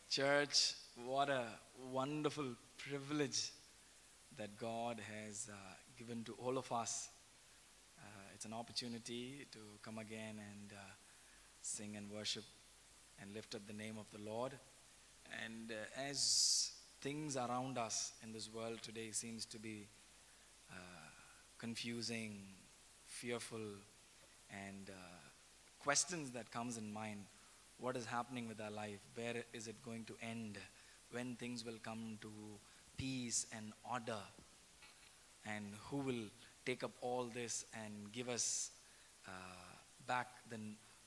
Church, what a wonderful privilege that God has given to all of us. It's an opportunity to come again and sing and worship and lift up the name of the Lord. And as things around us in this world today seems to be confusing, fearful, and questions that comes in mind. What is happening with our life? Where is it going to end? When things will come to peace and order? And who will take up all this and give us back the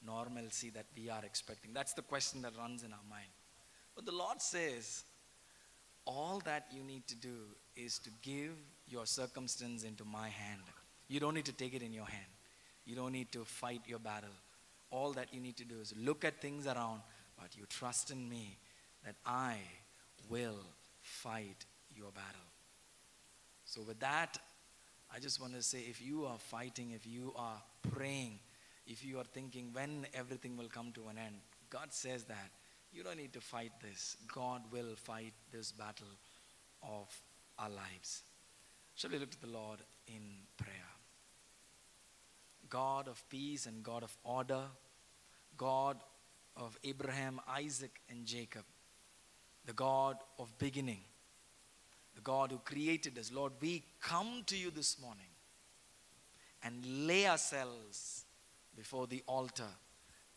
normalcy that we are expecting? That's the question that runs in our mind. But the Lord says, all that you need to do is to give your circumstance into my hand. You don't need to take it in your hand. You don't need to fight your battle. All that you need to do is look at things around, but you trust in me that I will fight your battle. So with that, I just want to say, if you are fighting, if you are praying, if you are thinking when everything will come to an end, God says that you don't need to fight this. God will fight this battle of our lives. Shall we look to the Lord in prayer? God of peace and God of order, God of Abraham, Isaac, and Jacob, the God of beginning, the God who created us. Lord, we come to you this morning and lay ourselves before the altar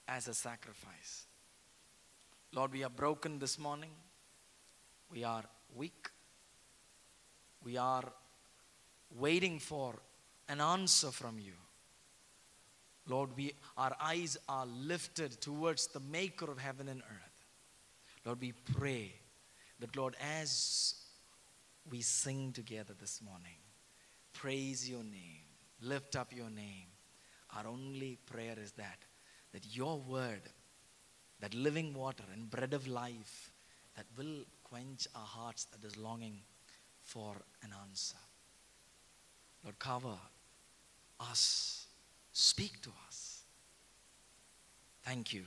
as a sacrifice. Lord, we are broken this morning. We are weak. We are waiting for an answer from you. Lord, our eyes are lifted towards the maker of heaven and earth. Lord, we pray that, Lord, as we sing together this morning, praise your name, lift up your name, our only prayer is that your word, that living water and bread of life, that will quench our hearts that is longing for an answer. Lord, cover us. Speak to us. Thank you.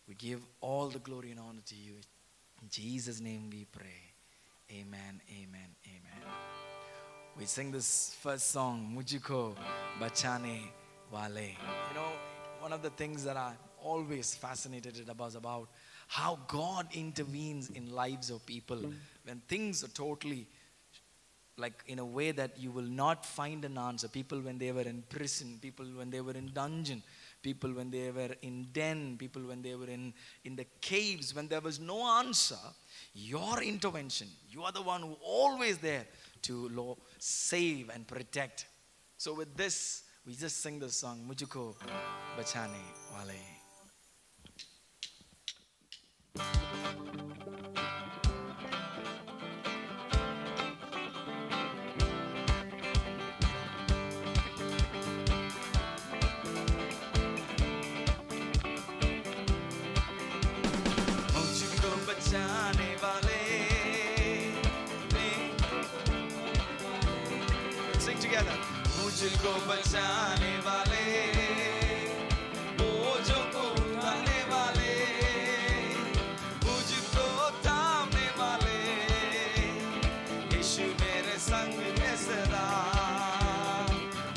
We give all the glory and honor to you. In Jesus' name we pray. Amen, amen, amen. We sing this first song, Mujhko Bachane Wale. You know, one of the things that I'm always fascinated about how God intervenes in lives of people when things are totally like in a way that you will not find an answer. People when they were in prison, people when they were in dungeon, people when they were in den, people when they were in the caves, when there was no answer, your intervention, you are the one who always there to save and protect. So with this, we just sing the song, Mujhko Bachane Wale. Sing together. मुझको बचाने वाले, बोझों को उठाने वाले, मुझको थामने वाले, यीशु मेरे संग में सदा,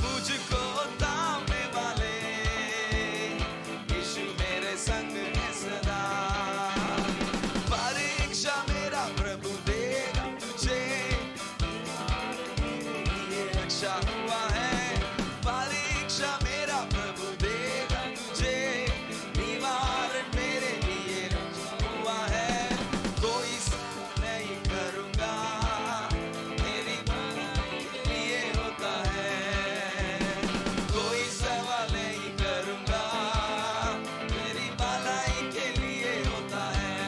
मुझको थामने वाले, यीशु मेरे संग में सदा। परीक्षा मेरा प्रभु देगा तुझे, ये रक्षा हुआ है। परीक्षा मेरा प्रभु देगा तुझे, निवारण मेरे लिए रक्षा हुआ है। कोई नहीं करूँगा, मेरी भलाई के लिए होता है। कोई सवाल नहीं करूँगा, मेरी भलाई के लिए होता है।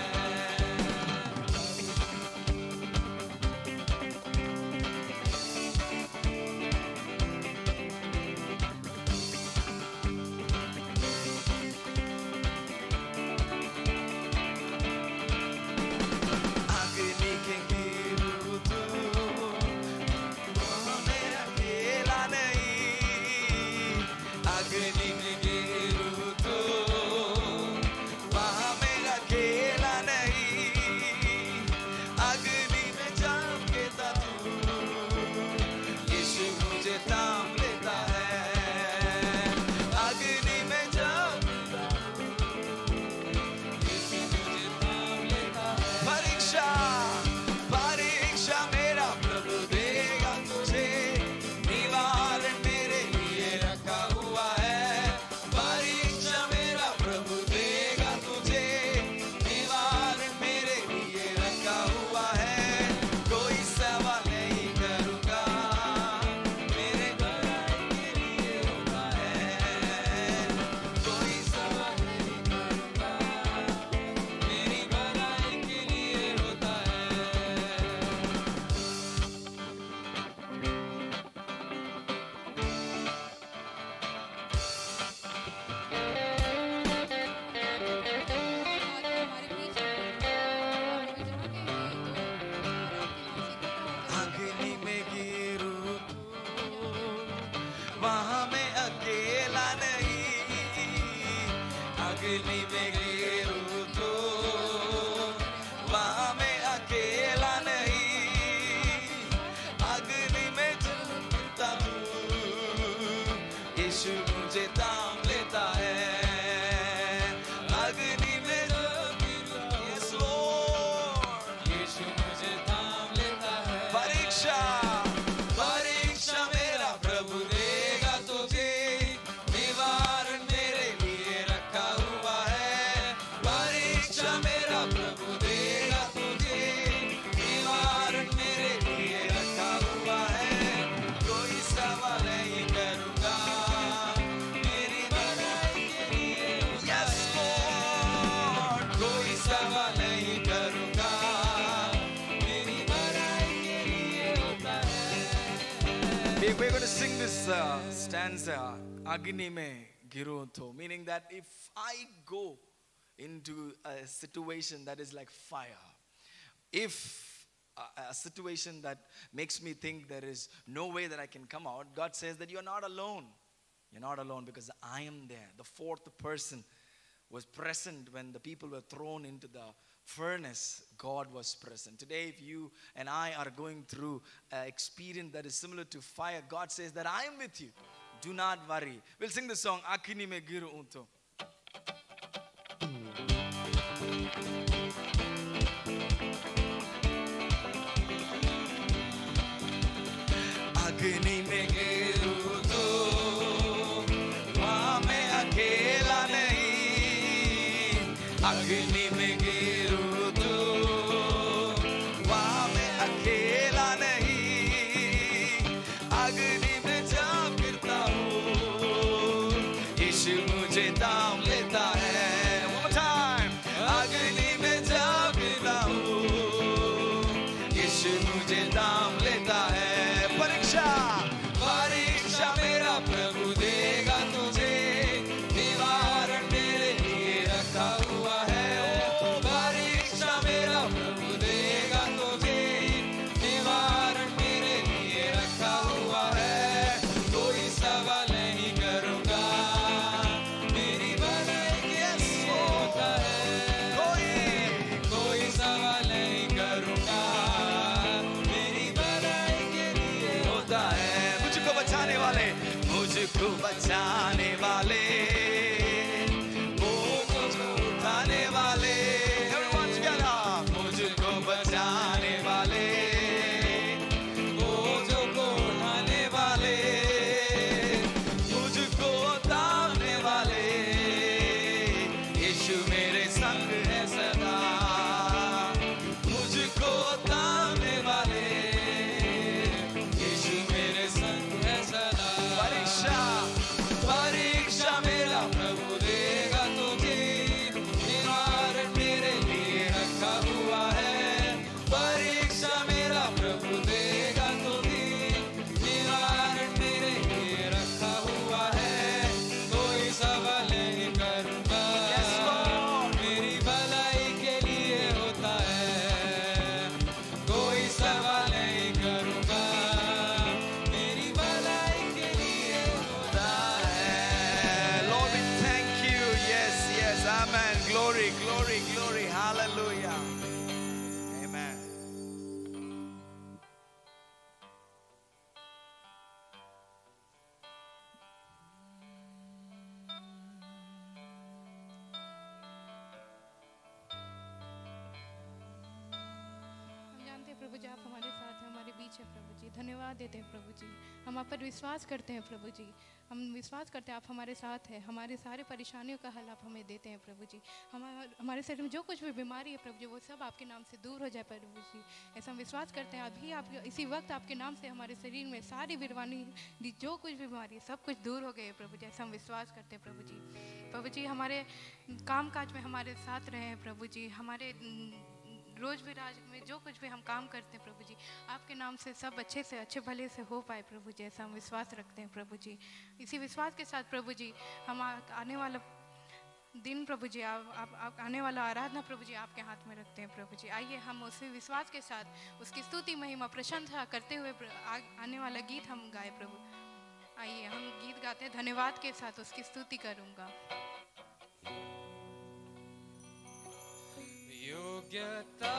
We're going to sing this stanza, Agni mein giru to, meaning that if I go into a situation that is like fire, if a situation that makes me think there is no way that I can come out, God says that you're not alone. You're not alone because I am there. The fourth person was present when the people were thrown into the furnace. God was present. Today, if you and I are going through an experience that is similar to fire, God says that I am with you. Do not worry. We'll sing the song, Agni mein giru to. Agni mein giru to, wahan main akela nahi. Agni mein giru to, wahan main akela nahi. Agni mein jab girta hu, यीशु मुझे थाम लेता है. One more time. अग्नि में जब गिरता हूँ, यीशु मुझे थाम लेता है. परीक्षा परीक्षा मेरा प्रभु देगा तुझे, निवारण मेरे लिए रखा हुआ है. परीक्षा मेरा प्रभु देगा तुझे, निवारण मेरे लिए रखा हुआ है. कोई सवाल नहीं करूँगा, मेरी भलाई कैसी होता है. कोई सवाल नहीं करूँगा, मेरी भलाई के लिए होता है. मुझको बचाने वाले, मुझको बचाने वाले, वो मुझको उठाने वाले. Everyone together. मुझको बचाने वाले, वो मुझको उठाने वाले, मुझको उतारने वाले. यीशु मेरे संग है सदा, मुझको उतारने वाले. यीशु मेरे संग है सदा. परीक्षा परीक्षा मेरा प्रभु देगा तुझे, निवारण मेरे लिए रखा हुआ है. परीक्षा मेरा प्रभु देगा तुझे, निवारण मेरे लिए रखा हुआ है. कोई सवाल नहीं करूँगा, मेरी भलाई के लिए होता है. कोई सवाल नहीं करूँगा, मेरी भलाई के लिए होता है. Lord, we thank you. Yes, yes, amen. Glory, glory, glory. Hallelujah. Amen. हम जानते हैं प्रभु जी आप हमारे साथ हैं, हमारे बीच है प्रभु जी. धन्यवाद देते हैं प्रभु जी. हम आप पर विश्वास करते हैं प्रभु जी. हम विश्वास करते हैं आप हमारे साथ हैं. हमारे सारे परेशानियों का हल आप हमें देते हैं प्रभु जी. हमारे शरीर में जो कुछ भी बीमारी है प्रभु जी, वो सब आपके नाम से दूर हो जाए प्रभु जी. ऐसा हम विश्वास करते हैं. अभी आप इसी वक्त आपके नाम से हमारे शरीर में सारी बीमारी, जो कुछ भी बीमारी है, सब कुछ दूर हो गए है प्रभु जी. ऐसा हम विश्वास करते हैं प्रभु जी. प्रभु जी हमारे काम काज में हमारे साथ रहे हैं प्रभु जी. हमारे रोज भी राज में जो कुछ भी हम काम करते हैं प्रभु जी, आपके नाम से सब अच्छे से अच्छे भले से हो पाए प्रभु जी. ऐसा हम विश्वास रखते हैं प्रभु जी. इसी विश्वास के साथ प्रभु जी हम आने वाला दिन प्रभु जी, आप आने वाला आराधना प्रभु जी आपके हाथ में रखते हैं प्रभु जी. आइए हम उसी विश्वास के साथ उसकी स्तुति महिमा प्रशंसा करते हुए आने वाला गीत हम गाए प्रभु. आइए हम गीत गाते हैं, धन्यवाद के साथ उसकी स्तुति करूँगा. योग्यता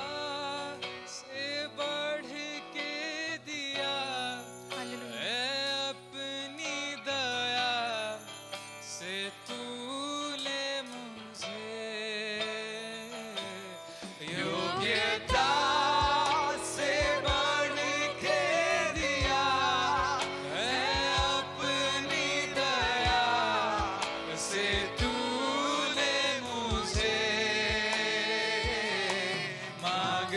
से बढ़ के दिया है अपनी दया से तूने मुझे. योग्यता से बढ़ के दिया है अपनी दया से तूने मुझे. मांग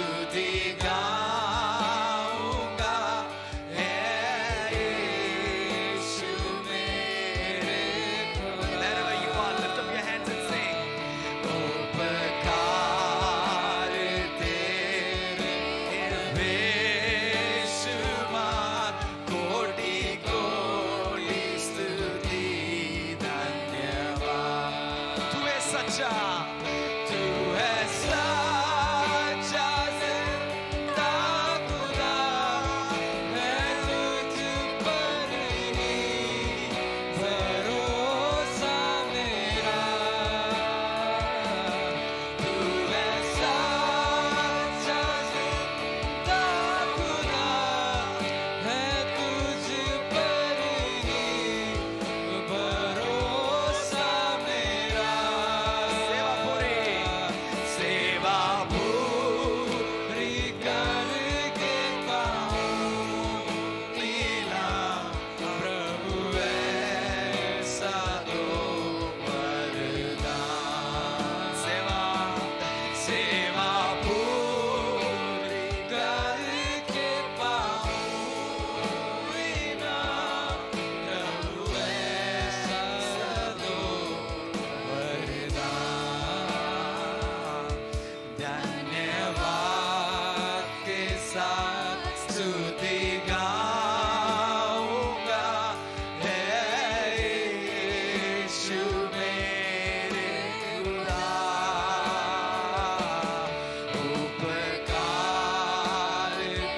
स्तुति गाऊंगा, हे यीशु मेरे खुदा। Wherever you are, lift up your hands and sing. उपकार तेरे बेशुमार, कोटि कोटि स्तुति धन्यवाद। तू है सच्चा, तू है सच्चा जिंदा खुदा, है तुझ पर ही भरोसा मेरा। तू है सच्चा जिंदा खुदा, है तुझ पर ही भरोसा मेरा। सेवा पूरी, सेवा पूरी करके पाऊं मिला प्रभु ऐसा तो वरदान। सेवा पूरी करके पाऊं मिला प्रभु ऐसा तो वरदान। धन्यवाद के साथ स्तुति गाऊंगा, हे यीशु मेरे खुदा। उपकार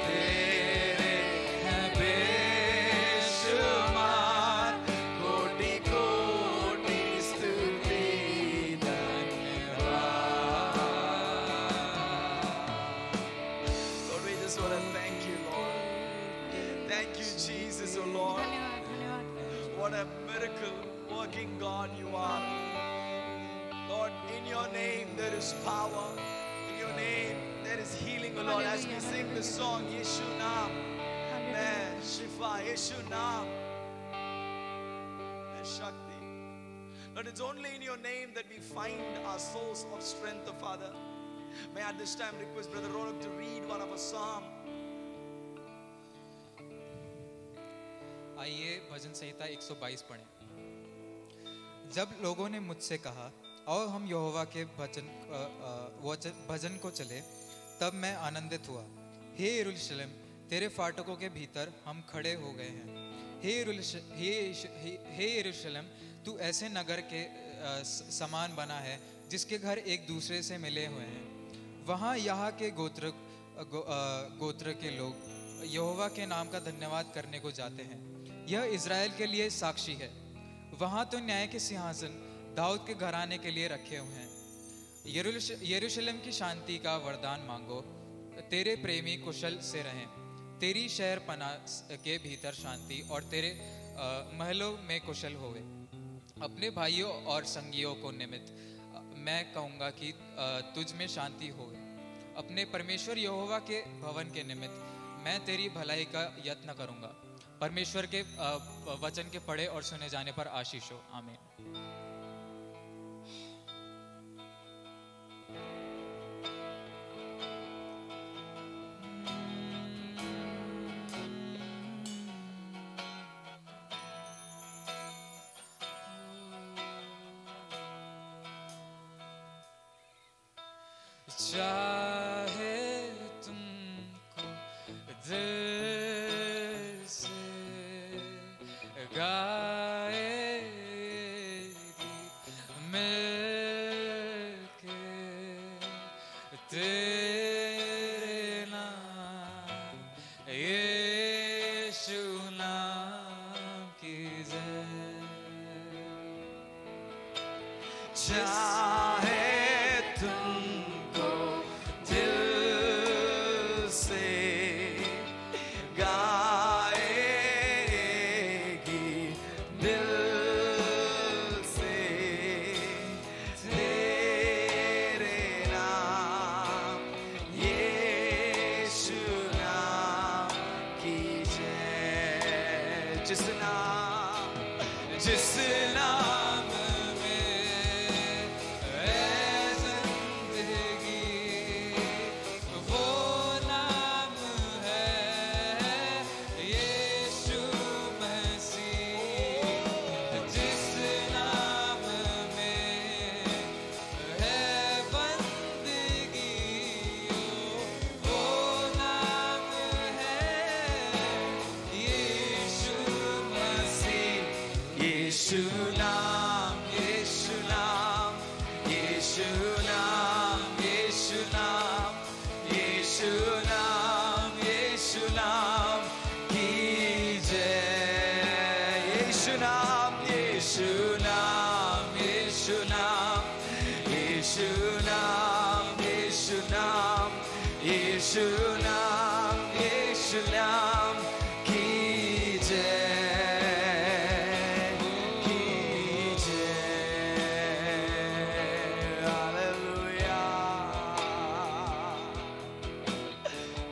तेरे हैं बेशुमार, कोटि कोटि स्तुति धन्यवाद। Lord, we just want to thank you, Lord. Thank you, Jesus, oh Lord. धन्यवाद धन्यवाद What a miracle working God you are. Lord, in your name there is power. In your name there is healing, oh Lord. As we sing the song, Yeshu Naam, Mein Shifa, Yeshu Naam, Mein Shakti. Lord, it's only in your name that we find our source of strength, oh Father. May I at this time request Brother Ronak to read one of a psalm. आइए भजन संहिता 122 पढ़ें। जब लोगों ने मुझसे कहा आओ हम यहोवा के भजन को चले, तब मैं आनंदित हुआ। हे यरूशलेम, तेरे फाटकों के भीतर हम खड़े हो गए हैं। हे यरूशलेम, तू ऐसे नगर के समान बना है जिसके घर एक दूसरे से मिले हुए हैं। वहाँ यहाँ के गोत्र के लोग यहोवा के नाम का धन्यवाद करने को जाते हैं। यह इज़राइल के लिए साक्षी है। वहाँ तो न्याय के सिंहासन दाऊद के घराने के लिए रखे हुए हैं। यरूशलेम की शांति का वरदान मांगो, तेरे प्रेमी कुशल से रहें। तेरी शहर पनाह के भीतर शांति और तेरे महलों में कुशल होवे। अपने भाइयों और संगियों को निमित्त मैं कहूँगा कि तुझ में शांति होवे। अपने परमेश्वर यहोवा के भवन के निमित्त मैं तेरी भलाई का यत्न करूँगा। परमेश्वर के वचन के पढ़े और सुने जाने पर आशीष हो। आमीन। चाहे तुमको दिल से गाएगी मिलके तेरे नाम यीशु नाम की जय। चाहे तुमको दिल से गाएगी दिल से तेरे नाम यीशु नाम की जय। जिस नाम में है जिंदगी, वो यीशु नाम की जय, की जय। हालेलुया।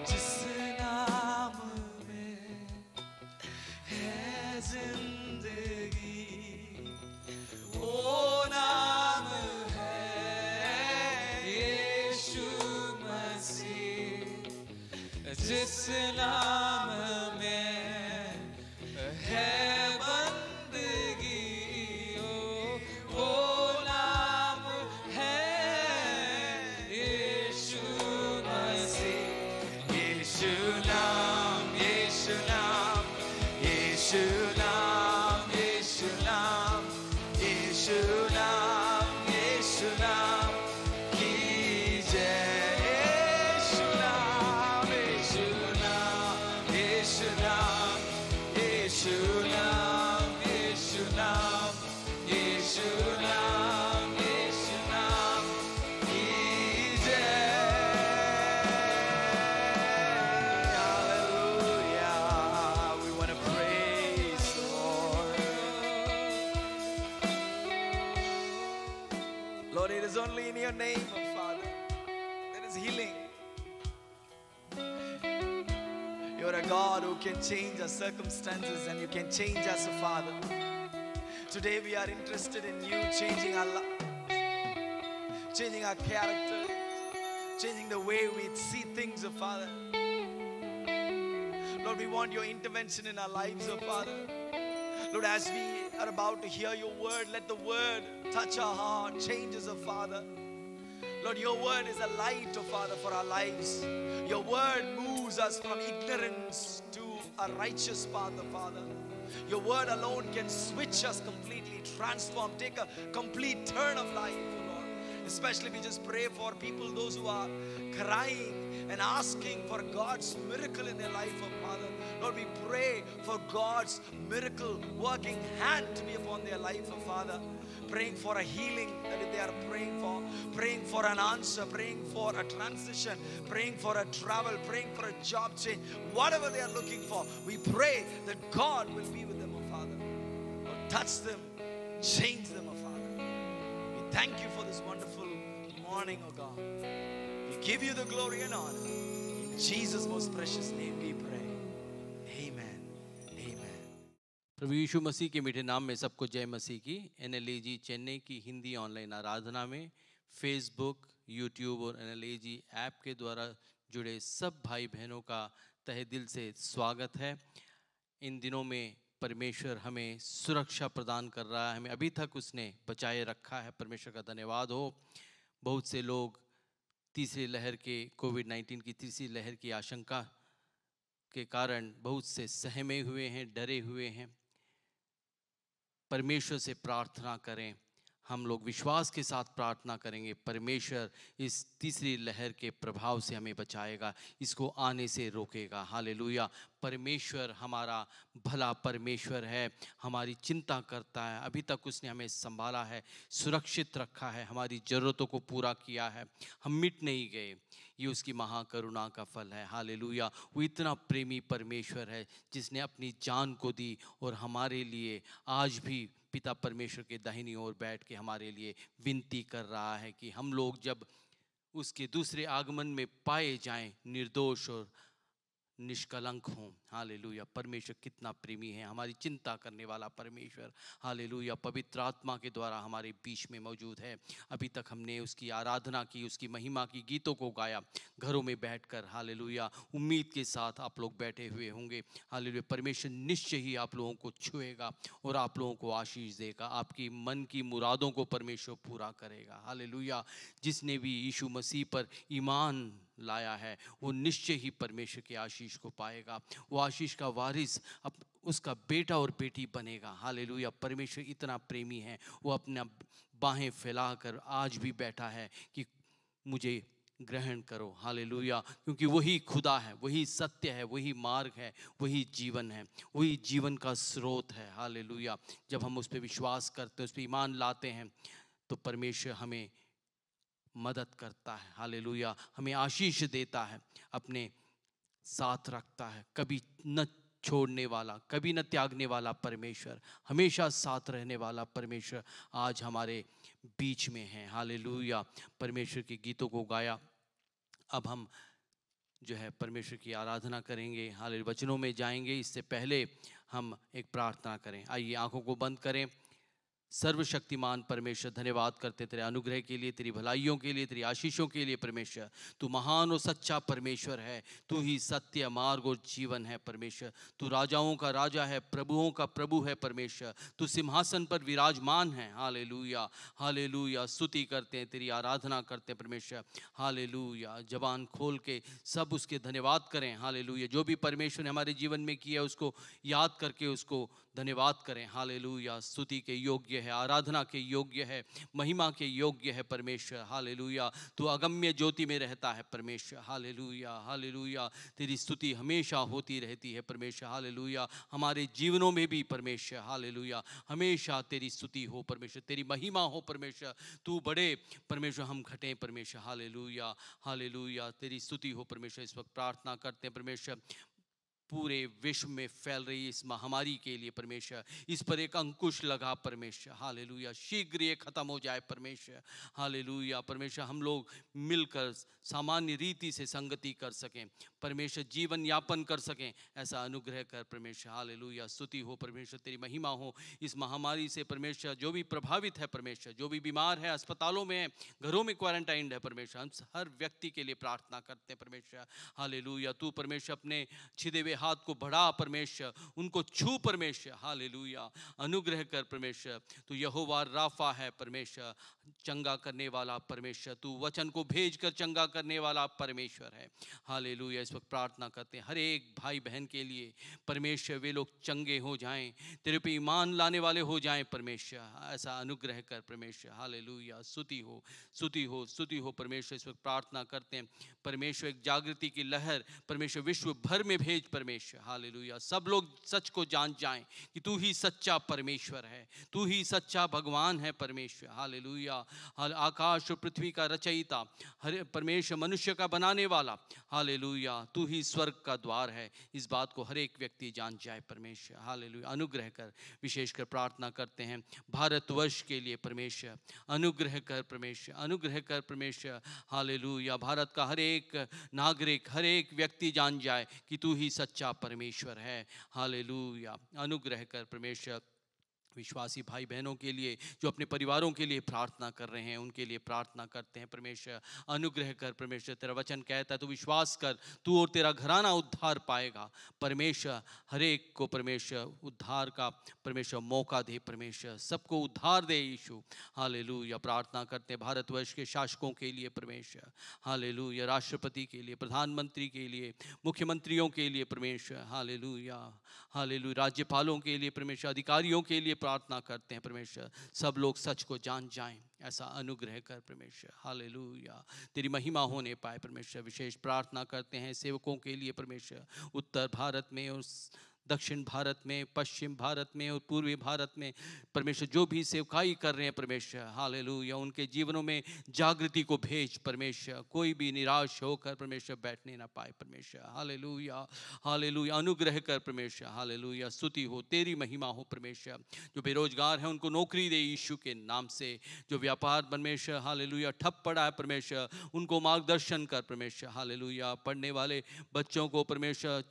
जिस नाम में है जिंदगी, वो नाम है यीशु मसीह। जिस नाम में है बंदगी, वो नाम है यीशु मसीह। यीशु नाम, यीशु नाम, यीशु नाम, यीशु नाम, यीशु नाम, यीशु नाम की जय। यीशु नाम, यीशु नाम, यीशु नाम, यीशु नाम, यीशु नाम, यीशु नाम, यीशु नाम की जय। Hallelujah. We want to praise the Lord. Lord, it is only in your name, oh Father, there is healing. You're a God who can change our circumstances, and you can change us, oh Father. Today we are interested in you changing our lives, changing our character, changing the way we see things, oh Father. Lord, we want your intervention in our lives, oh Father. Lord, as we are about to hear your word, let the word touch our heart, change us, oh Father. Lord, your word is a light, oh Father, for our lives. Your word moves us from ignorance to a righteous path, oh Father. Your word alone can switch us completely, transform, take a complete turn of life, oh Lord. Especially we just pray for people, those who are crying and asking for God's miracle in their life, oh Father. Lord, we pray for God's miracle working hand to be upon their life, oh Father. Praying for a healing that they are praying for an answer, praying for a transition, praying for a travel, praying for a job change, whatever they are looking for, we pray that God will be with them, oh Father. Lord, touch them, change them, oh Father. We thank you for this wonderful morning, oh God. We give you the glory and honor. In Jesus' most precious name we pray. Amen. Amen. प्रभु यीशु मसीह के मीठे नाम में सबको जय मसीह की। NLAG Chennai की Hindi online आराधना में Facebook, YouTube और NLAG ऐप के द्वारा जुड़े सब भाई बहनों का तहे दिल से स्वागत है। इन दिनों में परमेश्वर हमें सुरक्षा प्रदान कर रहा है, हमें अभी तक उसने बचाए रखा है। परमेश्वर का धन्यवाद हो। बहुत से लोग तीसरी लहर के कोविड-19 की तीसरी लहर की आशंका के कारण बहुत से सहमे हुए हैं, डरे हुए हैं। परमेश्वर से प्रार्थना करें। हम लोग विश्वास के साथ प्रार्थना करेंगे। परमेश्वर इस तीसरी लहर के प्रभाव से हमें बचाएगा, इसको आने से रोकेगा। हालेलुया। परमेश्वर हमारा भला परमेश्वर है, हमारी चिंता करता है। अभी तक उसने हमें संभाला है, सुरक्षित रखा है, हमारी ज़रूरतों को पूरा किया है। हम मिट नहीं गए, ये उसकी महाकरुणा का फल है। हालेलुया। वो इतना प्रेमी परमेश्वर है जिसने अपनी जान को दी और हमारे लिए आज भी पिता परमेश्वर के दाहिनी ओर बैठ के हमारे लिए विनती कर रहा है कि हम लोग जब उसके दूसरे आगमन में पाए जाएं, निर्दोष और निष्कलंक हों। हालेलुया। परमेश्वर कितना प्रेमी है, हमारी चिंता करने वाला परमेश्वर। हालेलुया। पवित्र आत्मा के द्वारा हमारे बीच में मौजूद है। अभी तक हमने उसकी आराधना की, उसकी महिमा की गीतों को गाया घरों में बैठकर। हालेलुया। उम्मीद के साथ आप लोग बैठे हुए होंगे। हालेलुया। परमेश्वर निश्चय ही आप लोगों को छुएगा और आप लोगों को आशीष देगा। आपकी मन की मुरादों को परमेश्वर पूरा करेगा। हालेलुया। जिसने भी यीशु मसीह पर ईमान लाया है वो निश्चय ही परमेश्वर के आशीष को पाएगा। वो आशीष का वारिस उसका बेटा और बेटी बनेगा। हालेलुया। परमेश्वर इतना प्रेमी है, वो अपना बाहें फैलाकर आज भी बैठा है कि मुझे ग्रहण करो। हालेलुया। क्योंकि वही खुदा है, वही सत्य है, वही मार्ग है, वही जीवन है, वही जीवन का स्रोत है। हालेलुया। जब हम उस पर विश्वास करते हैं, उस पर ईमान लाते हैं, तो परमेश्वर हमें मदद करता है, हालेलुया, हमें आशीष देता है, अपने साथ रखता है, कभी न छोड़ने वाला, कभी न त्यागने वाला परमेश्वर, हमेशा साथ रहने वाला परमेश्वर आज हमारे बीच में है, हालेलुया। परमेश्वर के गीतों को गाया, अब हम जो है परमेश्वर की आराधना करेंगे, हालेलुया, वचनों में जाएंगे। इससे पहले हम एक प्रार्थना करें। आइए आंखों को बंद करें। सर्वशक्तिमान परमेश्वर, धन्यवाद करते तेरे अनुग्रह के लिए, तेरी भलाइयों के लिए, तेरी आशीषों के लिए। परमेश्वर तू महान और सच्चा परमेश्वर है, तू ही सत्य, मार्ग और जीवन है। परमेश्वर तू राजाओं का राजा है, प्रभुओं का प्रभु है। परमेश्वर तू सिंहासन पर विराजमान है। हालेलुया, हालेलुया, स्तुति करते हैं, तेरी आराधना करते हैं परमेश्वर। हालेलुया, जबान खोल के सब उसके धन्यवाद करें। हालेलुया, जो भी परमेश्वर ने हमारे जीवन में किया उसको याद करके उसको धन्यवाद करें। हालेलुया, स्तुति के योग्य है, आराधना के योग्य है, महिमा के योग्य है परमेश्वर। हालेलुया, तू अगम्य ज्योति में रहता है परमेश्वर। हालेलुया, हालेलुया, तेरी स्तुति हमेशा होती रहती है परमेश्वर। हालेलुया, हमारे जीवनों में भी परमेश्वर, हालेलुया, हमेशा तेरी स्तुति हो परमेश्वर, तेरी महिमा हो परमेश्वर। तू बड़े परमेश्वर, हम घटें परमेश्वर। हालेलुया, हालेलुया, तेरी स्तुति हो परमेश्वर। इस वक्त प्रार्थना करते हैं परमेश्वर, पूरे विश्व में फैल रही इस महामारी के लिए परमेश्वर, इस पर एक अंकुश लगा परमेश्वर। हालेलुया, शीघ्र ये खत्म हो जाए परमेश्वर। हालेलुया, परमेश्वर हम लोग मिलकर सामान्य रीति से संगति कर सकें परमेश्वर, जीवन यापन कर सकें, ऐसा अनुग्रह कर परमेश्वर। हालेलुया, स्तुति हो परमेश्वर, तेरी महिमा हो इस महामारी से परमेश्वर। जो भी प्रभावित है परमेश्वर, जो भी बीमार है, अस्पतालों में है, घरों में क्वारंटाइंड है परमेश्वर, हम हर व्यक्ति के लिए प्रार्थना करते हैं परमेश्वर। हालेलुया, तू परमेश्वर अपने छिदे हुए हाथ को बढ़ा परमेश्वर, उनको छू परमेश्वर। हालेलुया, अनुग्रह कर परमेश्वर। तू यहोवा राफा है परमेश्वर, चंगा करने वाला परमेश्वर। तू वचन को भेजकर चंगा करने वाला परमेश्वर है। हालेलुया, इस वक्त प्रार्थना करते हैं हर एक भाई बहन के लिए परमेश्वर, वे लोग चंगे हो जाएं, तेरे पे ईमान लाने वाले हो जाएं परमेश्वर, ऐसा अनुग्रह कर परमेश्वर। हालेलुया, स्तुति हो, स्तुति हो, स्तुति हो परमेश्वर। इस वक्त प्रार्थना करते हैं परमेश्वर, एक जागृति की लहर परमेश्वर विश्व भर में भेज परमेश्वर। हालेलुया, सब लोग सच को जान जाएं कि तू ही सच्चा परमेश्वर है, तू ही सच्चा भगवान है परमेश्वर। हालेलुया, आकाश और पृथ्वी का रचयिता, हर परमेश्वर मनुष्य का बनाने वाला। हालेलुया, तू ही स्वर्ग का द्वार है, इस बात को हर एक व्यक्ति जान जाए परमेश्वर। हालेलुया, अनुग्रह कर। विशेषकर प्रार्थना करते हैं भारतवर्ष के लिए परमेश्वर, अनुग्रह कर परमेश्वर, अनुग्रह कर परमेश्वर। हालेलुया, भारत का हर एक नागरिक, हर एक व्यक्ति जान जाए कि तू ही सच्चा परमेश्वर है। हालेलुया, अनुग्रह कर परमेश्वर। विश्वासी भाई बहनों के लिए जो अपने परिवारों के लिए प्रार्थना कर रहे हैं, उनके लिए प्रार्थना करते हैं परमेश्वर, अनुग्रह कर परमेश्वर। तेरा वचन कहता है तू विश्वास कर, तू और तेरा घराना उद्धार पाएगा परमेश्वर। हर एक को परमेश्वर उद्धार का परमेश्वर मौका दे परमेश्वर, सबको उद्धार दे यीशु। हालेलुया, प्रार्थना करते हैं भारतवर्ष के शासकों के लिए परमेश्वर। हालेलुया, राष्ट्रपति के लिए, प्रधानमंत्री के लिए, मुख्यमंत्रियों के लिए परमेश्वर। हालेलुया, हालेलुया, राज्यपालों के लिए परमेश्वर, अधिकारियों के लिए प्रार्थना करते हैं परमेश्वर, सब लोग सच को जान जाएं, ऐसा अनुग्रह कर परमेश्वर। हालेलुया, तेरी महिमा होने पाए परमेश्वर। विशेष प्रार्थना करते हैं सेवकों के लिए परमेश्वर, उत्तर भारत में और दक्षिण भारत में, पश्चिम भारत में और पूर्वी भारत में परमेश्वर, जो भी सेवकाई कर रहे हैं परमेश्वर। हालेलुया, उनके जीवनों में जागृति को भेज परमेश्वर, कोई भी निराश होकर परमेश्वर बैठने ना पाए परमेश्वर। हालेलुया, हालेलुया, अनुग्रह कर परमेश्वर। हालेलुया, स्तुति हो, तेरी महिमा हो परमेश्वर। जो बेरोजगार हैं उनको नौकरी दे यीशु के नाम से। जो व्यापार परमेश्वर हालेलुया ठप पड़ा है परमेश्वर, उनको मार्गदर्शन कर परमेश्वर। हालेलुया, पढ़ने वाले बच्चों को परमेश्वर,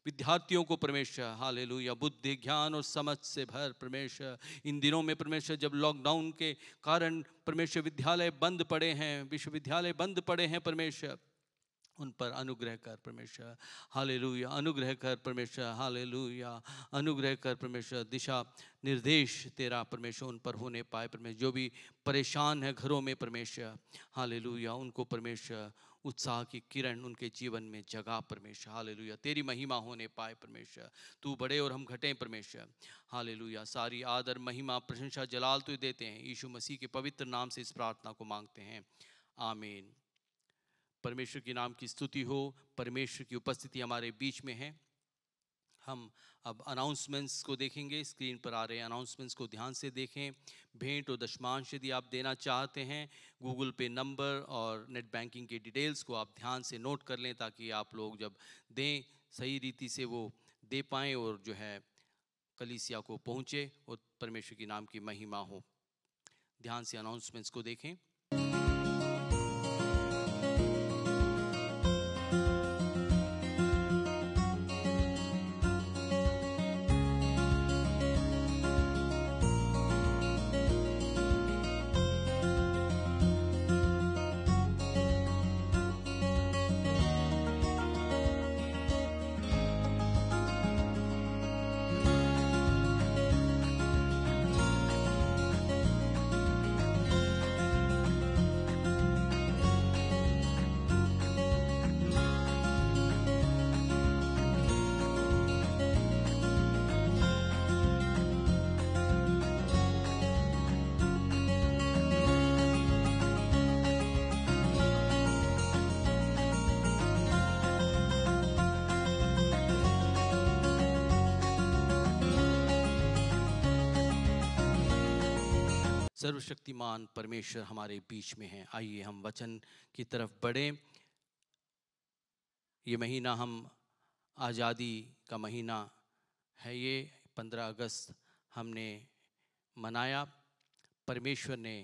विद्यार्थियों को परमेश्वर हालेलुया बुद्धि, ज्ञान और समझ से भर परमेश्वर। इन दिनों में परमेश्वर जब लॉकडाउन के कारण परमेश्वर विद्यालय बंद पड़े हैं, विश्वविद्यालय बंद पड़े हैं परमेश्वर, उन पर अनुग्रह कर परमेश्वर। हालेलुया, अनुग्रह कर परमेश्वर। हालेलुया, अनुग्रह कर परमेश्वर। दिशा निर्देश तेरा परमेश्वर उन पर होने पाए परमेश्वर। जो भी परेशान है घरों में परमेश्वर, हालेलुया, उनको परमेश्वर उत्साह की किरण उनके जीवन में जगा परमेश्वर। हालेलुया, तेरी महिमा होने पाए परमेश्वर। तू बड़े और हम घटें परमेश्वर। हालेलुया, सारी आदर महिमा प्रशंसा जलाल तू देते हैं, यीशु मसीह के पवित्र नाम से इस प्रार्थना को मांगते हैं, आमीन। परमेश्वर के नाम की स्तुति हो। परमेश्वर की उपस्थिति हमारे बीच में है। हम अब अनाउंसमेंट्स को देखेंगे। स्क्रीन पर आ रहे अनाउंसमेंट्स को ध्यान से देखें। भेंट और दशमांश यदि आप देना चाहते हैं, गूगल पे नंबर और नेट बैंकिंग की डिटेल्स को आप ध्यान से नोट कर लें, ताकि आप लोग जब दें सही रीति से वो दे पाएँ और जो है कलीसिया को पहुँचे और परमेश्वर की नाम की महिमा हो। ध्यान से अनाउंसमेंट्स को देखें। सर्वशक्तिमान परमेश्वर हमारे बीच में है। आइए हम वचन की तरफ बढ़ें। ये महीना हम आज़ादी का महीना है। ये 15 अगस्त हमने मनाया। परमेश्वर ने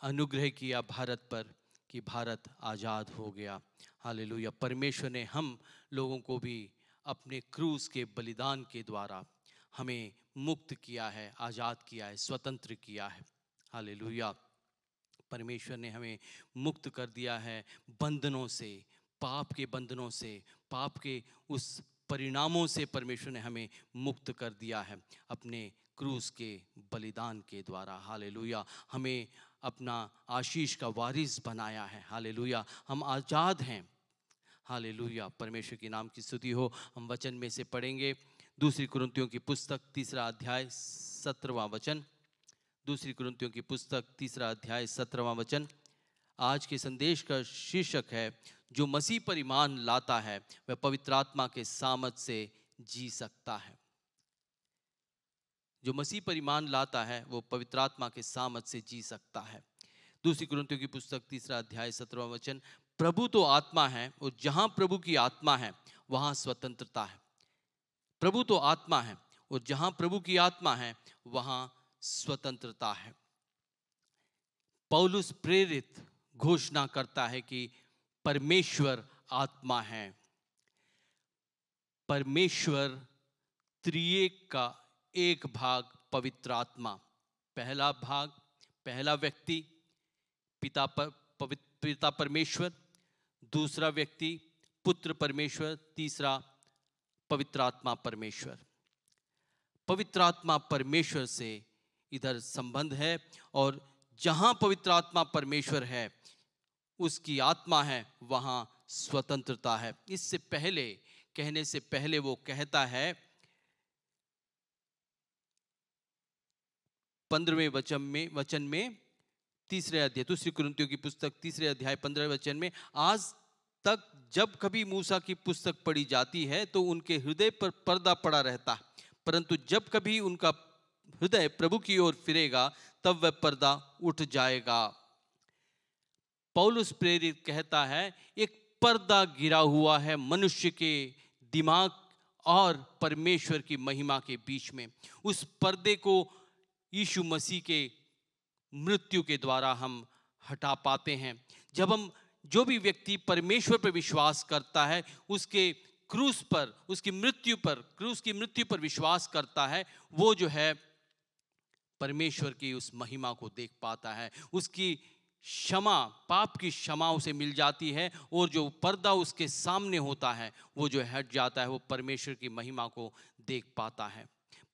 अनुग्रह किया भारत पर कि भारत आज़ाद हो गया। हालेलुया। परमेश्वर ने हम लोगों को भी अपने क्रूस के बलिदान के द्वारा हमें मुक्त किया है, आज़ाद किया है, स्वतंत्र किया है। हालेलुया। परमेश्वर ने हमें मुक्त कर दिया है बंधनों से, पाप के बंधनों से, पाप के उस परिणामों से परमेश्वर ने हमें मुक्त कर दिया है अपने क्रूस के बलिदान के द्वारा। हालेलुया। हमें अपना आशीष का वारिस बनाया है। हालेलुया। हम आज़ाद हैं। हालेलुया। परमेश्वर के नाम की स्तुति हो। हम वचन में से पढ़ेंगे दूसरी कुरिन्थियों की पुस्तक 3 अध्याय 17वां वचन। दूसरी कुरिन्थियों की पुस्तक 3 अध्याय 17वां वचन। आज के संदेश का शीर्षक है, जो मसीह पर ईमान लाता है वह पवित्र आत्मा के सामर्थ से जी सकता है। जो मसीह पर ईमान लाता है वो पवित्र आत्मा के सामर्थ से जी सकता है। दूसरी कुरिन्थियों की पुस्तक 3 अध्याय 17वां वचन। प्रभु तो आत्मा है और जहां प्रभु की आत्मा है वहां स्वतंत्रता है। प्रभु तो आत्मा है और जहां प्रभु की आत्मा है वहां स्वतंत्रता है। पौलुस प्रेरित घोषणा करता है कि परमेश्वर आत्मा है। परमेश्वर त्रिएक का एक भाग पवित्र आत्मा। पहला भाग, पहला व्यक्ति पिता परमेश्वर, दूसरा व्यक्ति पुत्र परमेश्वर, तीसरा पवित्र आत्मा परमेश्वर। पवित्र आत्मा परमेश्वर से इधर संबंध है, और जहां पवित्र आत्मा परमेश्वर है, उसकी आत्मा है, वहां स्वतंत्रता है। इससे पहले, कहने से पहले वो कहता है 15वें वचन में 3 अध्याय, दूसरी कुरिन्थियों की पुस्तक 3 अध्याय 15वें वचन में, आज तक जब कभी मूसा की पुस्तक पढ़ी जाती है तो उनके हृदय पर पर्दा पड़ा रहता है, परंतु जब कभी उनका हृदय प्रभु की ओर फिरेगा तब वह पर्दा उठ जाएगा। पौलुस प्रेरित कहता है एक पर्दा गिरा हुआ है मनुष्य के दिमाग और परमेश्वर की महिमा के बीच में। उस पर्दे को यीशु मसीह के मृत्यु के द्वारा हम हटा पाते हैं। जब हम, जो भी व्यक्ति परमेश्वर पर विश्वास करता है, उसके क्रूस पर, उसकी मृत्यु पर, क्रूस की मृत्यु पर विश्वास करता है, वो जो है परमेश्वर की उस महिमा को देख पाता है। उसकी क्षमा, पाप की क्षमा उसे मिल जाती है, और जो पर्दा उसके सामने होता है वो जो हट जाता है, वो परमेश्वर की महिमा को देख पाता है।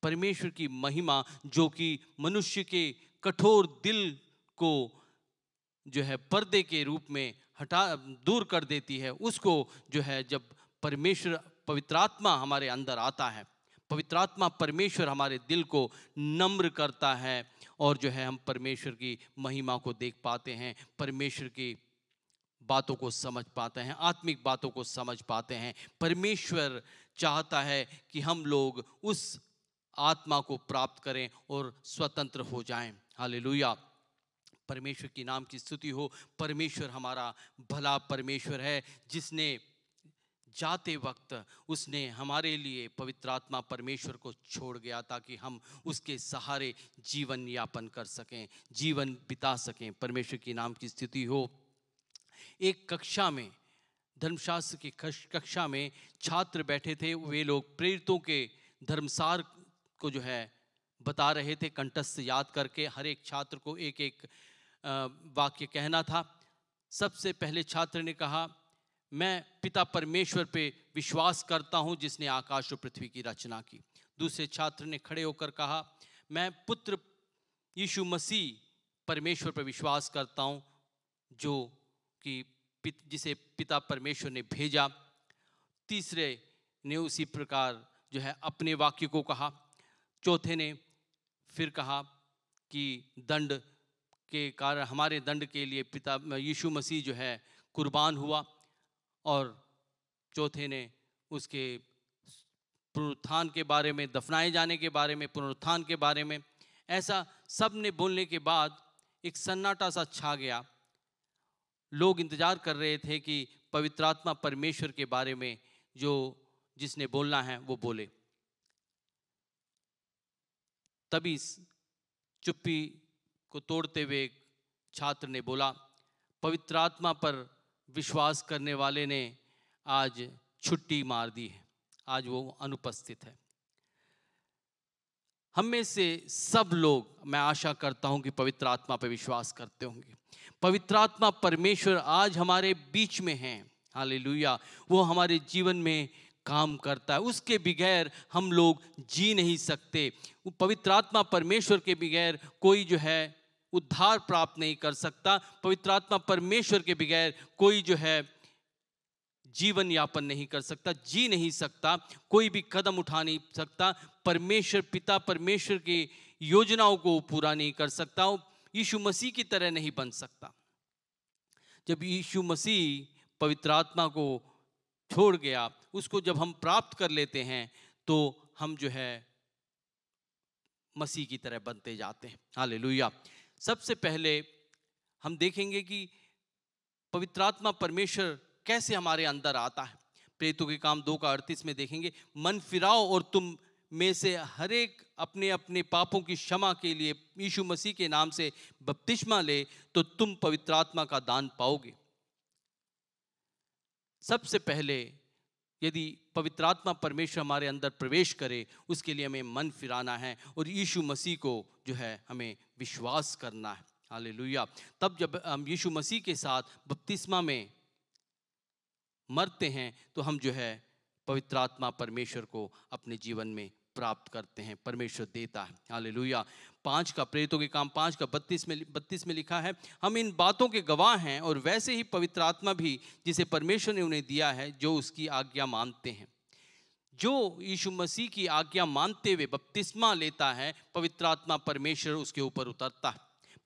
परमेश्वर की महिमा जो कि मनुष्य के कठोर दिल को जो है पर्दे के रूप में दूर कर देती है, उसको जो है जब परमेश्वर, पवित्र आत्मा हमारे अंदर आता है, पवित्र आत्मा परमेश्वर हमारे दिल को नम्र करता है, और जो है हम परमेश्वर की महिमा को देख पाते हैं, परमेश्वर की बातों को समझ पाते हैं, आत्मिक बातों को समझ पाते हैं। परमेश्वर चाहता है कि हम लोग उस आत्मा को प्राप्त करें और स्वतंत्र हो जाएं। हालेलुया, परमेश्वर की नाम की स्तुति हो। परमेश्वर हमारा भला परमेश्वर है, जिसने जाते वक्त उसने हमारे लिए पवित्र आत्मा परमेश्वर को छोड़ गया ताकि हम उसके सहारे जीवन यापन कर सकें, जीवन बिता सकें। परमेश्वर की नाम की स्तुति हो। एक कक्षा में, धर्मशास्त्र की कक्षा में छात्र बैठे थे। वे लोग प्रेरितों के धर्मसार को जो है बता रहे थे, कंठस्थ याद करके। हर एक छात्र को एक एक वाक्य कहना था। सबसे पहले छात्र ने कहा, मैं पिता परमेश्वर पे विश्वास करता हूं जिसने आकाश और पृथ्वी की रचना की। दूसरे छात्र ने खड़े होकर कहा, मैं पुत्र यीशु मसीह परमेश्वर पर विश्वास करता हूं जो कि जिसे पिता परमेश्वर ने भेजा। तीसरे ने उसी प्रकार जो है अपने वाक्य को कहा। चौथे ने फिर कहा कि दंड के कारण, हमारे दंड के लिए पिता यीशु मसीह जो है कुर्बान हुआ। और चौथे ने उसके पुनरुत्थान के बारे में, दफनाए जाने के बारे में, पुनरुत्थान के बारे में। ऐसा सब ने बोलने के बाद एक सन्नाटा सा छा गया। लोग इंतजार कर रहे थे कि पवित्र आत्मा परमेश्वर के बारे में जो जिसने बोलना है वो बोले। तभी चुप्पी को तोड़ते हुए एक छात्र ने बोला, पवित्र आत्मा पर विश्वास करने वाले ने आज छुट्टी मार दी है, आज वो अनुपस्थित है। हम में से सब लोग, मैं आशा करता हूं कि पवित्र आत्मा पर विश्वास करते होंगे। पवित्र आत्मा परमेश्वर आज हमारे बीच में है। हालेलुया, वो हमारे जीवन में काम करता है। उसके बगैर हम लोग जी नहीं सकते। पवित्र आत्मा परमेश्वर के बगैर कोई जो है उद्धार प्राप्त नहीं कर सकता। पवित्र आत्मा परमेश्वर के बगैर कोई जो है जीवन यापन नहीं कर सकता, जी नहीं सकता, कोई भी कदम उठा नहीं सकता। परमेश्वर पिता परमेश्वर की योजनाओं को पूरा नहीं कर सकता। यीशु मसीह की तरह नहीं बन सकता। जब यीशु मसीह पवित्र आत्मा को छोड़ गया, उसको जब हम प्राप्त कर लेते हैं तो हम जो है मसीह की तरह बनते जाते हैं। हालेलुया। सबसे पहले हम देखेंगे कि पवित्र आत्मा परमेश्वर कैसे हमारे अंदर आता है। प्रेरितों के काम 2:38 में देखेंगे, मन फिराओ और तुम में से हर एक अपने अपने पापों की क्षमा के लिए यीशु मसीह के नाम से बपतिस्मा ले तो तुम पवित्र आत्मा का दान पाओगे। सबसे पहले यदि पवित्र आत्मा परमेश्वर हमारे अंदर प्रवेश करे, उसके लिए हमें मन फिराना है और यीशु मसीह को जो है हमें विश्वास करना है। हालेलुया। तब जब हम यीशु मसीह के साथ बपतिस्मा में मरते हैं तो हम जो है पवित्र आत्मा परमेश्वर को अपने जीवन में प्राप्त करते हैं, परमेश्वर देता है। हालेलुया। 5 का प्रेरितों के काम 5 का 32 में लिखा है, हम इन बातों के गवाह हैं और वैसे ही पवित्र आत्मा भी जिसे परमेश्वर ने उन्हें दिया है जो उसकी आज्ञा मानते हैं। जो यीशु मसीह की आज्ञा मानते हुए बपतिस्मा लेता है, पवित्र आत्मा परमेश्वर उसके ऊपर उतरता है।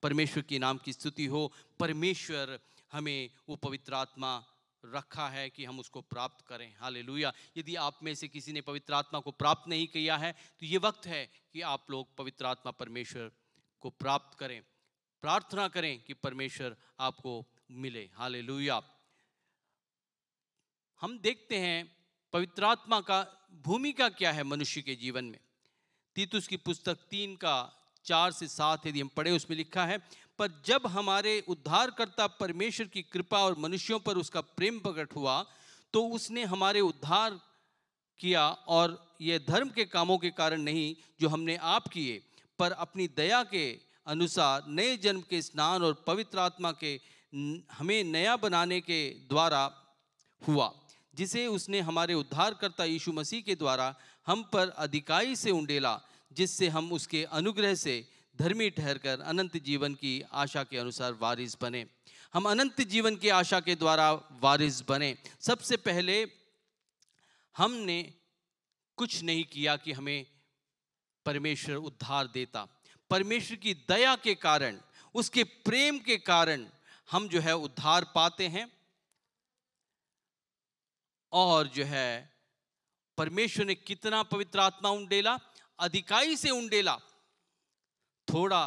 परमेश्वर की नाम की स्तुति हो। परमेश्वर हमें वो पवित्र आत्मा रखा है कि हम उसको प्राप्त करें। हालेलुया। यदि आप में से किसी ने पवित्र आत्मा को प्राप्त नहीं किया है तो ये वक्त है कि आप लोग पवित्र आत्मा परमेश्वर को प्राप्त करें। प्रार्थना करें कि परमेश्वर आपको मिले। हालेलुया। हम देखते हैं पवित्र आत्मा का भूमिका क्या है मनुष्य के जीवन में। तीतुस की पुस्तक 3:4-7 यदि हम पढ़े, उसमें लिखा है, पर जब हमारे उद्धारकर्ता परमेश्वर की कृपा और मनुष्यों पर उसका प्रेम प्रकट हुआ तो उसने हमारे उद्धार किया, और यह धर्म के कामों के कारण नहीं जो हमने आप किए, पर अपनी दया के अनुसार नए जन्म के स्नान और पवित्र आत्मा के हमें नया बनाने के द्वारा हुआ, जिसे उसने हमारे उद्धारकर्ता यीशु मसीह के द्वारा हम पर अधिकाई से उंडेला, जिससे हम उसके अनुग्रह से धर्मी ठहरकर अनंत जीवन की आशा के अनुसार वारिस बने। हम अनंत जीवन की आशा के द्वारा वारिस बने। सबसे पहले हमने कुछ नहीं किया कि हमें परमेश्वर उद्धार देता। परमेश्वर की दया के कारण, उसके प्रेम के कारण हम जो है उद्धार पाते हैं। और जो है परमेश्वर ने कितना पवित्र आत्मा उंडेला, अधिकाई से उंडेला, थोड़ा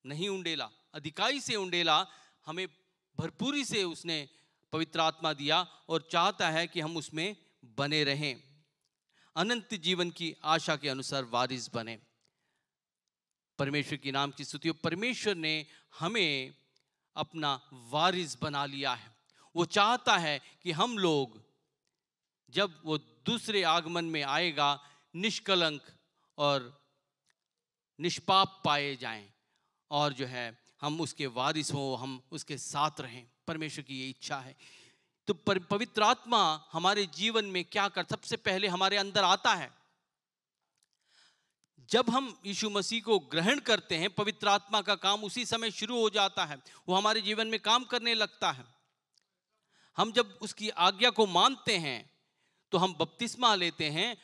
नहीं उंडेला, अधिकाई से उंडेला। हमें भरपूरी से उसने पवित्र आत्मा दिया और चाहता है कि हम उसमें बने रहें, अनंत जीवन की आशा के अनुसार वारिस बने। परमेश्वर की नाम की स्तुति हो। परमेश्वर ने हमें अपना वारिस बना लिया है। वो चाहता है कि हम लोग जब वो दूसरे आगमन में आएगा निष्कलंक और निष्पाप पाए जाएं और जो है हम उसके वारिस हों, हम उसके साथ रहें। परमेश्वर की ये इच्छा है। तो पवित्र आत्मा हमारे जीवन में क्या कर, सबसे पहले हमारे अंदर आता है। जब हम यीशु मसीह को ग्रहण करते हैं, पवित्र आत्मा का काम उसी समय शुरू हो जाता है। वो हमारे जीवन में काम करने लगता है। हम जब उसकी आज्ञा को मानते हैं तो हम बपतिस्मा लेते हैं।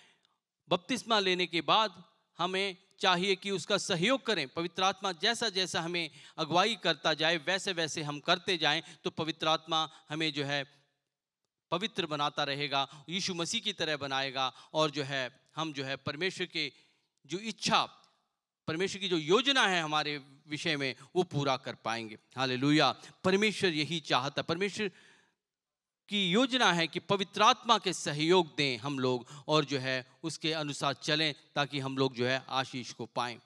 बपतिस्मा लेने के बाद हमें चाहिए कि उसका सहयोग करें। पवित्र आत्मा जैसा जैसा हमें अगुवाई करता जाए वैसे वैसे हम करते जाएं तो पवित्र आत्मा हमें जो है पवित्र बनाता रहेगा, यीशु मसीह की तरह बनाएगा और जो है हम जो है परमेश्वर के जो इच्छा, परमेश्वर की जो योजना है हमारे विषय में वो पूरा कर पाएंगे। हालेलुया। परमेश्वर यही चाहता, परमेश्वर की योजना है कि पवित्र आत्मा के सहयोग दें हम लोग और जो है उसके अनुसार चलें ताकि हम लोग जो है आशीष को पाएं।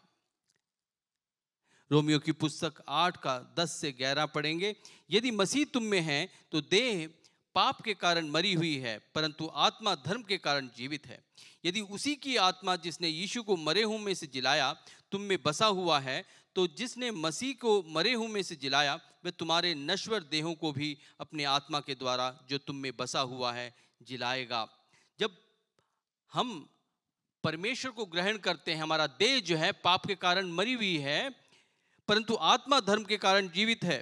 रोमियो की पुस्तक 8 का 10 से 11 पढ़ेंगे। यदि मसीह तुम में है तो देह पाप के कारण मरी हुई है, परंतु आत्मा धर्म के कारण जीवित है। यदि उसी की आत्मा जिसने यीशु को मरे हुए में से जिलाया तुम में बसा हुआ है, तो जिसने मसीह को मरे हुए में से जिलाया वह तुम्हारे नश्वर देहों को भी अपने आत्मा के द्वारा जो तुम में बसा हुआ है जिलाएगा। जब हम परमेश्वर को ग्रहण करते हैं, हमारा देह जो है पाप के कारण मरी हुई है, परंतु आत्मा धर्म के कारण जीवित है।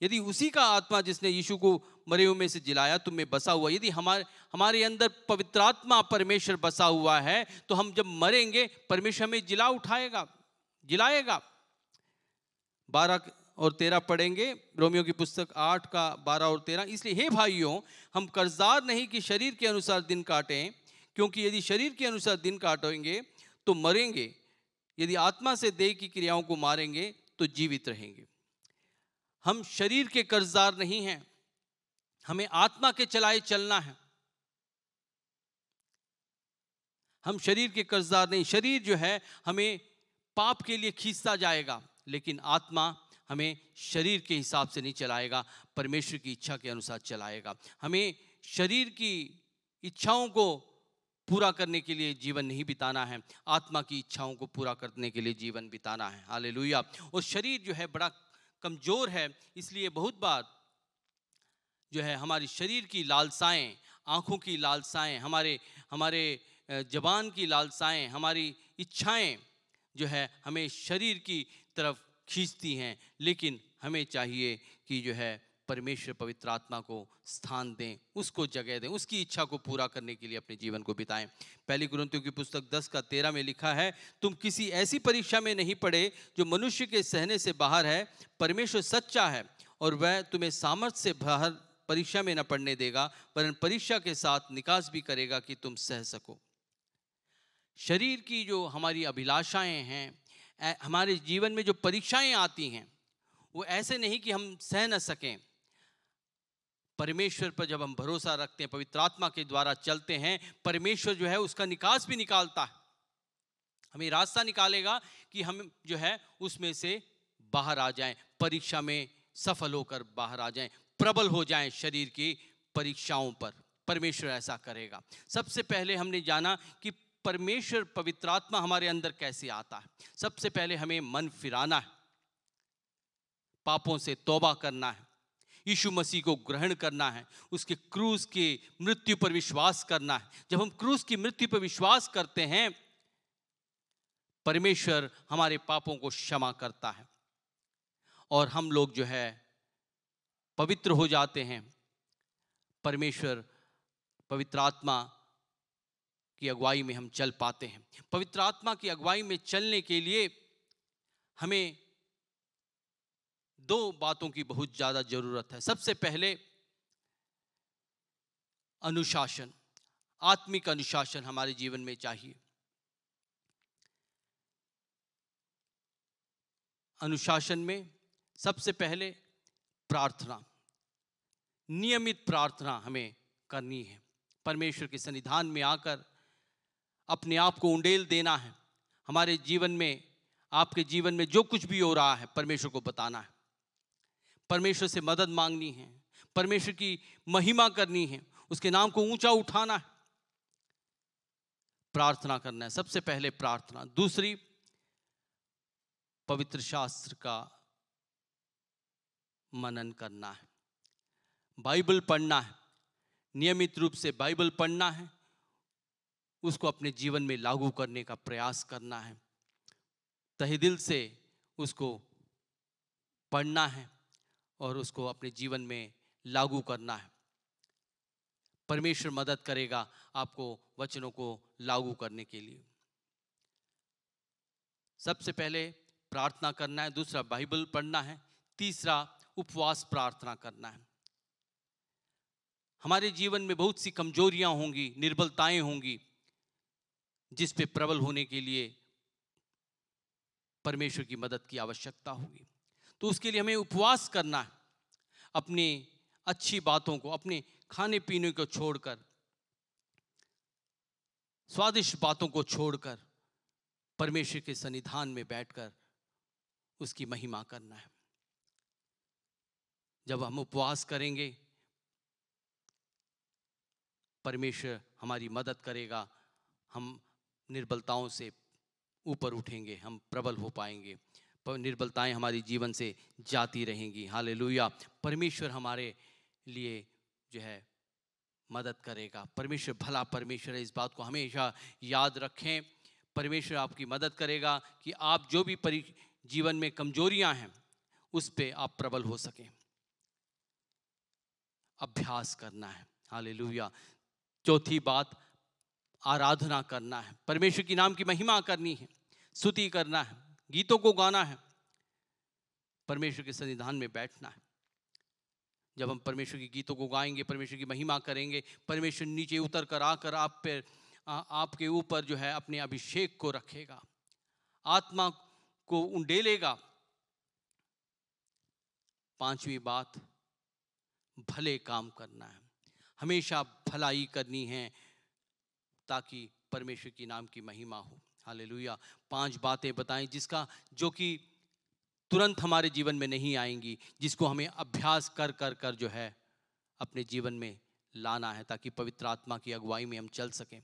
यदि उसी का आत्मा जिसने यीशु को मरे हुए में से जिलाया तुम में बसा हुआ, यदि हमारे अंदर पवित्र आत्मा परमेश्वर बसा हुआ है तो हम जब मरेंगे परमेश्वर हमें जिला उठाएगा, जिलाएगा। 12 और 13 पढ़ेंगे। रोमियो की पुस्तक 8 का 12 और 13। इसलिए हे भाइयों, हम कर्जदार नहीं कि शरीर के अनुसार दिन काटें, क्योंकि यदि शरीर के अनुसार दिन काटेंगे तो मरेंगे, यदि आत्मा से देह की क्रियाओं को मारेंगे तो जीवित रहेंगे। हम शरीर के कर्जदार नहीं हैं, हमें आत्मा के चलाए चलना है। हम शरीर के कर्जदार नहीं। शरीर जो है हमें पाप के लिए खींचता जाएगा, लेकिन आत्मा हमें शरीर के हिसाब से नहीं चलाएगा, परमेश्वर की इच्छा के अनुसार चलाएगा। हमें शरीर की इच्छाओं को पूरा करने के लिए जीवन नहीं बिताना है, आत्मा की इच्छाओं को पूरा करने के लिए जीवन बिताना है। हालेलुया। और शरीर जो है बड़ा कमजोर है, इसलिए बहुत बार जो है हमारी शरीर की लालसाएं, आंखों की लालसाएं, हमारे जबान की लालसाएं, हमारी इच्छाएं जो है हमें शरीर की तरफ खींचती हैं। लेकिन हमें चाहिए कि जो है परमेश्वर पवित्र आत्मा को स्थान दें, उसको जगह दें, उसकी इच्छा को पूरा करने के लिए अपने जीवन को बिताएं। पहली कुरिन्थियों की पुस्तक 10 का 13 में लिखा है, तुम किसी ऐसी परीक्षा में नहीं पड़े जो मनुष्य के सहने से बाहर है। परमेश्वर सच्चा है और वह तुम्हें सामर्थ्य से बाहर परीक्षा में न पड़ने देगा, वरन परीक्षा के साथ निकास भी करेगा कि तुम सह सको। शरीर की जो हमारी अभिलाषाएं हैं, हमारे जीवन में जो परीक्षाएं आती हैं, वो ऐसे नहीं कि हम सह न सकें। परमेश्वर पर जब हम भरोसा रखते हैं, पवित्र आत्मा के द्वारा चलते हैं, परमेश्वर जो है उसका निकास भी निकालता है। हमें रास्ता निकालेगा कि हम जो है उसमें से बाहर आ जाएं, परीक्षा में सफल होकर बाहर आ जाएं, प्रबल हो जाएं शरीर की परीक्षाओं पर। परमेश्वर ऐसा करेगा। सबसे पहले हमने जाना कि परमेश्वर पवित्र आत्मा हमारे अंदर कैसे आता है। सबसे पहले हमें मन फिराना है, पापों से तौबा करना है, यीशु मसीह को ग्रहण करना है, उसके क्रूस की मृत्यु पर विश्वास करना है। जब हम क्रूस की मृत्यु पर विश्वास करते हैं, परमेश्वर हमारे पापों को क्षमा करता है और हम लोग जो है पवित्र हो जाते हैं। परमेश्वर पवित्र आत्मा की अगुवाई में हम चल पाते हैं। पवित्र आत्मा की अगुवाई में चलने के लिए हमें 2 बातों की बहुत ज्यादा जरूरत है। सबसे पहले अनुशासन, आत्मिक अनुशासन हमारे जीवन में चाहिए। अनुशासन में सबसे पहले प्रार्थना, नियमित प्रार्थना हमें करनी है। परमेश्वर के सन्निधान में आकर अपने आप को उंडेल देना है। हमारे जीवन में, आपके जीवन में जो कुछ भी हो रहा है परमेश्वर को बताना है, परमेश्वर से मदद मांगनी है, परमेश्वर की महिमा करनी है, उसके नाम को ऊंचा उठाना है, प्रार्थना करना है। सबसे पहले प्रार्थना। दूसरी, पवित्र शास्त्र का मनन करना है, बाइबल पढ़ना है, नियमित रूप से बाइबल पढ़ना है, उसको अपने जीवन में लागू करने का प्रयास करना है, तहे दिल से उसको पढ़ना है और उसको अपने जीवन में लागू करना है। परमेश्वर मदद करेगा आपको वचनों को लागू करने के लिए। सबसे पहले प्रार्थना करना है, दूसरा बाइबल पढ़ना है, तीसरा उपवास प्रार्थना करना है। हमारे जीवन में बहुत सी कमजोरियां होंगी, निर्बलताएं होंगी, जिस पे प्रबल होने के लिए परमेश्वर की मदद की आवश्यकता होगी। तो उसके लिए हमें उपवास करना है, अपनी अच्छी बातों को, अपने खाने पीने को छोड़कर, स्वादिष्ट बातों को छोड़कर परमेश्वर के सन्निधान में बैठकर उसकी महिमा करना है। जब हम उपवास करेंगे परमेश्वर हमारी मदद करेगा, हम निर्बलताओं से ऊपर उठेंगे, हम प्रबल हो पाएंगे, निर्बलताएं हमारी जीवन से जाती रहेंगी। हालेलुया। परमेश्वर हमारे लिए जो है मदद करेगा। परमेश्वर भला परमेश्वर है, इस बात को हमेशा याद रखें। परमेश्वर आपकी मदद करेगा कि आप जो भी जीवन में कमजोरियां हैं उस पे आप प्रबल हो सकें। अभ्यास करना है। हालेलुया। चौथी बात, आराधना करना है, परमेश्वर की नाम की महिमा करनी है, स्तुति करना है, गीतों को गाना है, परमेश्वर के सन्निधान में बैठना है। जब हम परमेश्वर के गीतों को गाएंगे, परमेश्वर की महिमा करेंगे, परमेश्वर नीचे उतर कर आकर आपके ऊपर जो है अपने अभिषेक को रखेगा, आत्मा को उंडेलेगा। पांचवी बात, भले काम करना है, हमेशा भलाई करनी है ताकि परमेश्वर की नाम की महिमा हो। हालेलुया। 5 बातें बताएं जो कि तुरंत हमारे जीवन में नहीं आएंगी, जिसको हमें अभ्यास कर कर कर जो है अपने जीवन में लाना है, ताकि पवित्र आत्मा की अगुवाई में हम चल सकें।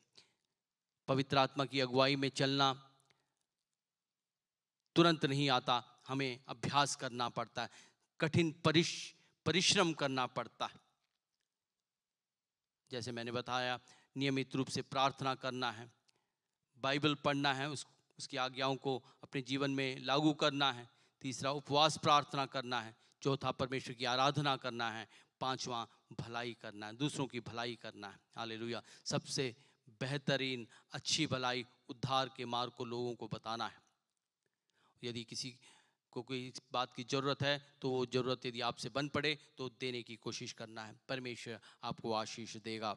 पवित्र आत्मा की अगुवाई में चलना तुरंत नहीं आता, हमें अभ्यास करना पड़ता है, कठिन परिश्रम करना पड़ता है। जैसे मैंने बताया, नियमित रूप से प्रार्थना करना है, बाइबल पढ़ना है, उसकी आज्ञाओं को अपने जीवन में लागू करना है। तीसरा, उपवास प्रार्थना करना है। चौथा, परमेश्वर की आराधना करना है। पांचवा, भलाई करना है, दूसरों की भलाई करना है। हालेलुया। सबसे बेहतरीन अच्छी भलाई, उद्धार के मार्ग को लोगों को बताना है। यदि किसी को कोई बात की ज़रूरत है तो वो ज़रूरत यदि आपसे बन पड़े तो देने की कोशिश करना है। परमेश्वर आपको आशीष देगा।